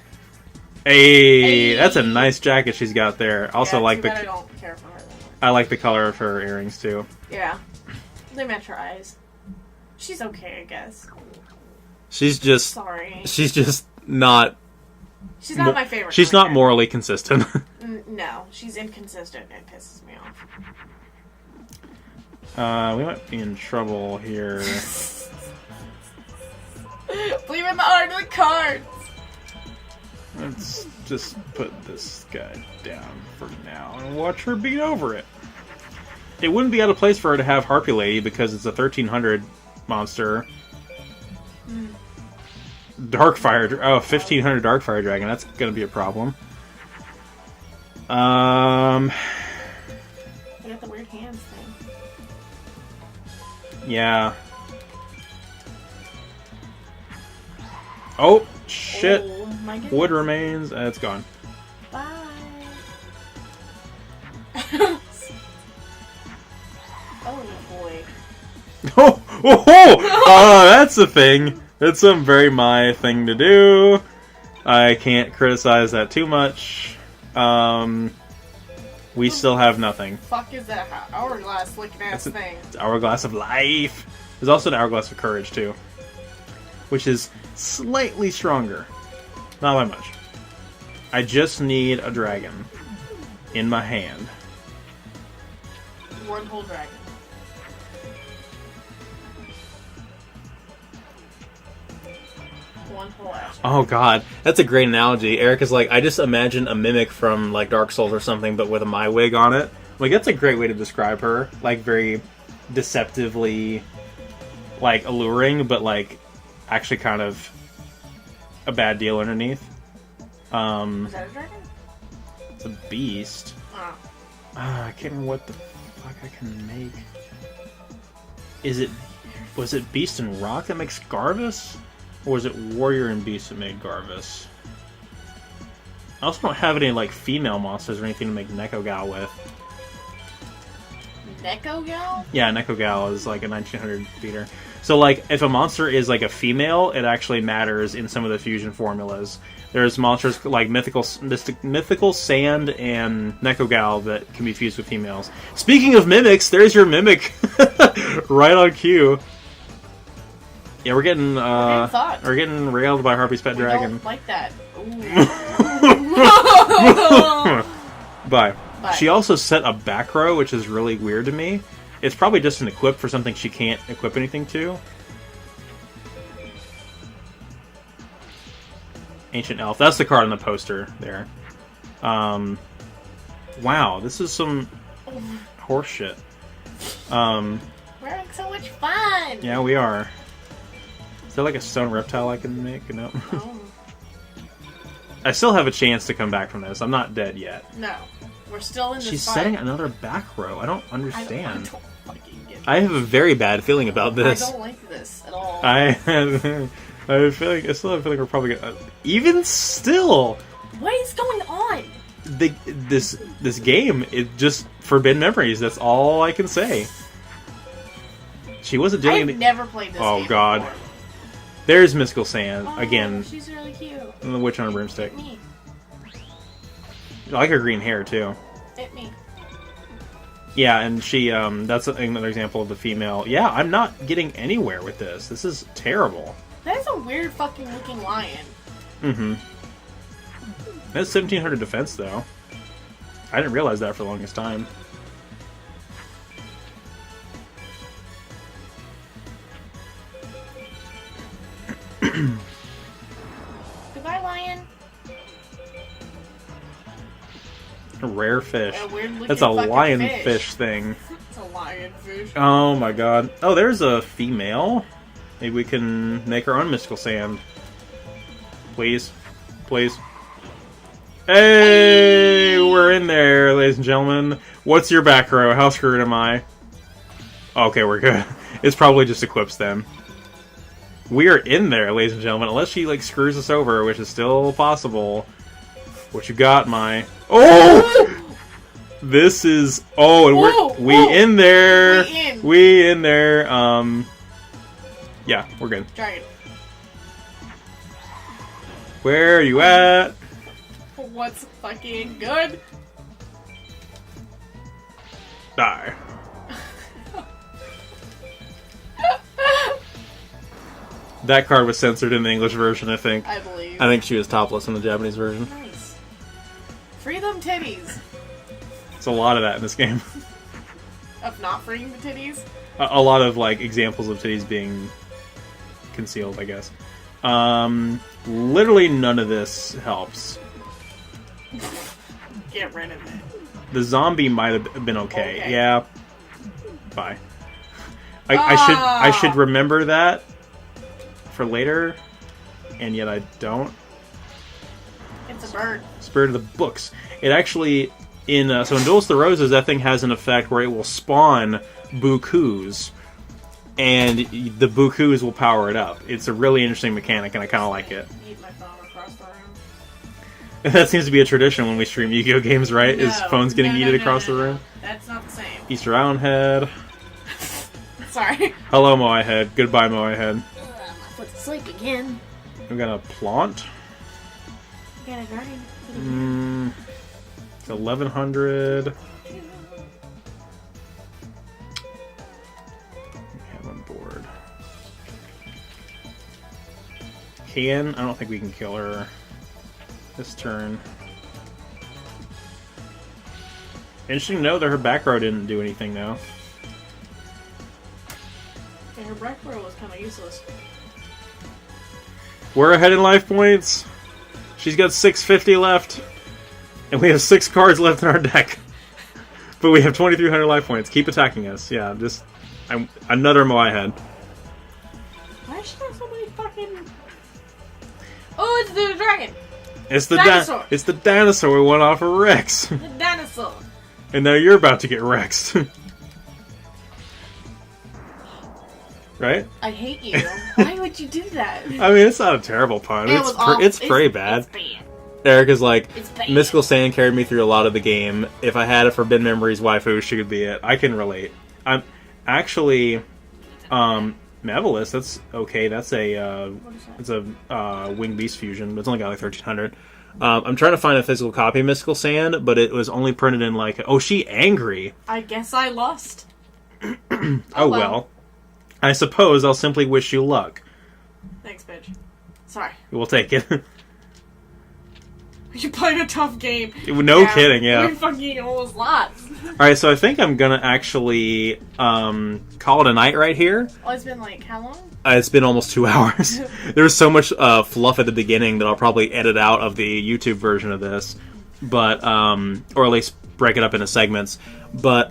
Hey, that's a nice jacket she's got there. Also, like I don't care for her that much. I like the color of her earrings too. Yeah, they match her eyes. She's okay, I guess. She's just. Sorry. She's just not. She's not my favorite. She's not morally consistent. No, she's inconsistent and pisses me off. We might be in trouble here. Believe in the art of the cards! Let's just put this guy down for now and watch her beat over it. It wouldn't be out of place for her to have Harpy Lady because it's a 1300 monster. Darkfire... Oh, 1500 Darkfire Dragon. That's gonna be a problem. I got the weird hands thing. Yeah. Oh, shit. Oh, my goodness. Wood remains. It's gone. Bye. Oh, boy. That's a thing. That's some very my thing to do. I can't criticize that too much. We still have nothing. Fuck is that hourglass looking ass thing? It's Hourglass of Life. There's also an Hourglass of Courage too, which is slightly stronger. Not by much. I just need a dragon in my hand. One whole dragon. One whole ass. Oh god, that's a great analogy. Erica's like, I just imagine a mimic from like Dark Souls or something, but with a my wig on it. Like, that's a great way to describe her. Like, very deceptively, like, alluring, but like, actually kind of a bad deal underneath. Is that a dragon? It's a beast. Oh. I can't remember what the fuck I can make. Was it Beast and Rock that makes Garvis? Or was it Warrior and Beast that made Garvis? I also don't have any, like, female monsters or anything to make Nekogal with. Nekogal? Yeah, Nekogal is like a 1900 beater. So, like, if a monster is, like, a female, it actually matters in some of the fusion formulas. There's monsters like Mythical Sand and Nekogal that can be fused with females. Speaking of mimics, there's your mimic. Right on cue. Yeah, we're getting railed by Harpy's Pet Dragon. Don't like that. Bye. She also set a back row, which is really weird to me. It's probably just an equip for something she can't equip anything to. Ancient Elf. That's the card on the poster there. Wow, this is some horse shit. We're having so much fun! Yeah, we are. Is there like a stone reptile I can make? No. Oh. I still have a chance to come back from this. I'm not dead yet. No. We're still in this She's fight. setting another back row. I don't understand. I don't fucking get it. I have a very bad feeling about this. I don't like this at all. I still have a feeling we're probably gonna... Even still... What is going on? This game is just forbidden memories. That's all I can say. She wasn't doing I've never played this game God. before. There's Mystical Sand. Oh, Again, she's really cute. the Witch on a Broomstick. Me. I like her green hair, too. Hit me. Yeah, and she, that's another example of the female. Yeah, I'm not getting anywhere with this. This is terrible. That's a weird fucking looking lion. Mm-hmm. That's 1700 defense, though. I didn't realize that for the longest time. Goodbye, lion. A rare fish. A weird looking That's a fucking lionfish thing. It's a lionfish. Oh my god. Oh, there's a female. Maybe we can make our own Mystical Sand. Please. Please. Hey! We're in there, ladies and gentlemen. What's your back row? How screwed am I? Okay, we're good. It's probably just equips then. We are in there, ladies and gentlemen. Unless she, like, screws us over, which is still possible. What you got, my... Oh! This is... Oh, and we in there! We in there. Yeah, we're good. Dragon. Where are you at? What's fucking good? Die. That card was censored in the English version, I think. I believe. I think she was topless in the Japanese version. Nice. Free them titties. It's a lot of that in this game. Of not freeing the titties? A lot of, like, examples of titties being concealed, I guess. Literally none of this helps. Get rid of it. The zombie might have been okay. Yeah. Bye. I should remember that for later, and yet I don't. It's a bird. Spirit of the Books. It actually, so in Duels of the Roses, that thing has an effect where it will spawn Bukus, and the Bukus will power it up. It's a really interesting mechanic, and I kind of like it. Eat my phone across the room. That seems to be a tradition when we stream Yu-Gi-Oh! Games, right? Is phones getting yeeted across the room? That's not the same. Easter Island Head. Sorry. Hello, Moai Head. Goodbye, Moai Head. My foot's asleep again. We got a Plant. Got a guardian. It's 1100. Have on board. I don't think we can kill her this turn. Interesting to know that her back row didn't do anything, though. Yeah, her back row was kind of useless. We're ahead in life points. She's got 650 left. And we have 6 cards left in our deck. But we have 2,300 life points. Keep attacking us. Yeah, just... another Moai Head. Why is she got so many fucking... Oh, it's the dragon! It's the Dinosaur. it's the dinosaur we went off of Rex. The dinosaur. And now you're about to get Rexed. Right? I hate you. Why would you do that? I mean, it's not a terrible pun. It It's, was awful. it's pretty bad. It's bad. Eric is like, It's bad. Mystical Sand carried me through a lot of the game. If I had a Forbidden Memories waifu, she could be it. I can relate. I'm actually, Mevalis, that's okay. That's a, it's a Winged Beast fusion, but it's only got like 1300. I'm trying to find a physical copy of Mystical Sand, but it was only printed in like, oh, she angry. I guess I lost. Oh well. I suppose I'll simply wish you luck. Thanks, bitch. Sorry. We'll take it. You played a tough game. No kidding, yeah. We fucking almost lost. Alright, so I think I'm gonna actually call it a night right here. Oh, it's been like how long? It's been almost 2 hours. There was so much fluff at the beginning that I'll probably edit out of the YouTube version of this, but or at least break it up into segments. But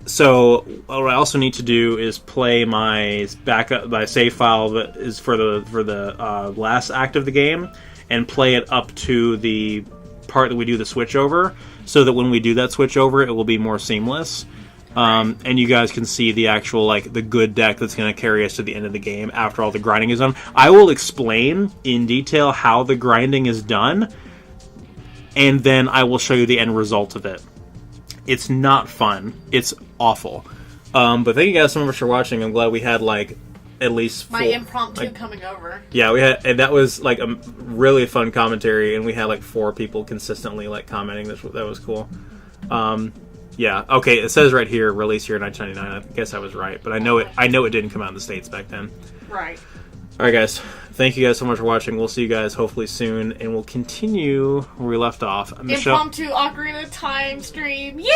so what I also need to do is play my save file that is for the last act of the game, and play it up to the part that we do the switch over, so that when we do that switch over, it will be more seamless. And you guys can see the actual, like, the good deck that's going to carry us to the end of the game after all the grinding is done. I will explain in detail how the grinding is done, and then I will show you the end result of it. It's not fun. It's awful. But thank you guys so much for watching. I'm glad we had, like, at least My impromptu coming over. Yeah, we had, and that was, like, a really fun commentary, and we had, like, 4 people consistently, like, commenting. That was cool. Yeah, okay, it says right here, release here in 1999. I guess I was right, but I know it didn't come out in the States back then. Right. Alright, guys. Thank you guys so much for watching. We'll see you guys hopefully soon, and we'll continue where we left off. Michelle, Impromptu Ocarina of Time stream. Yeah!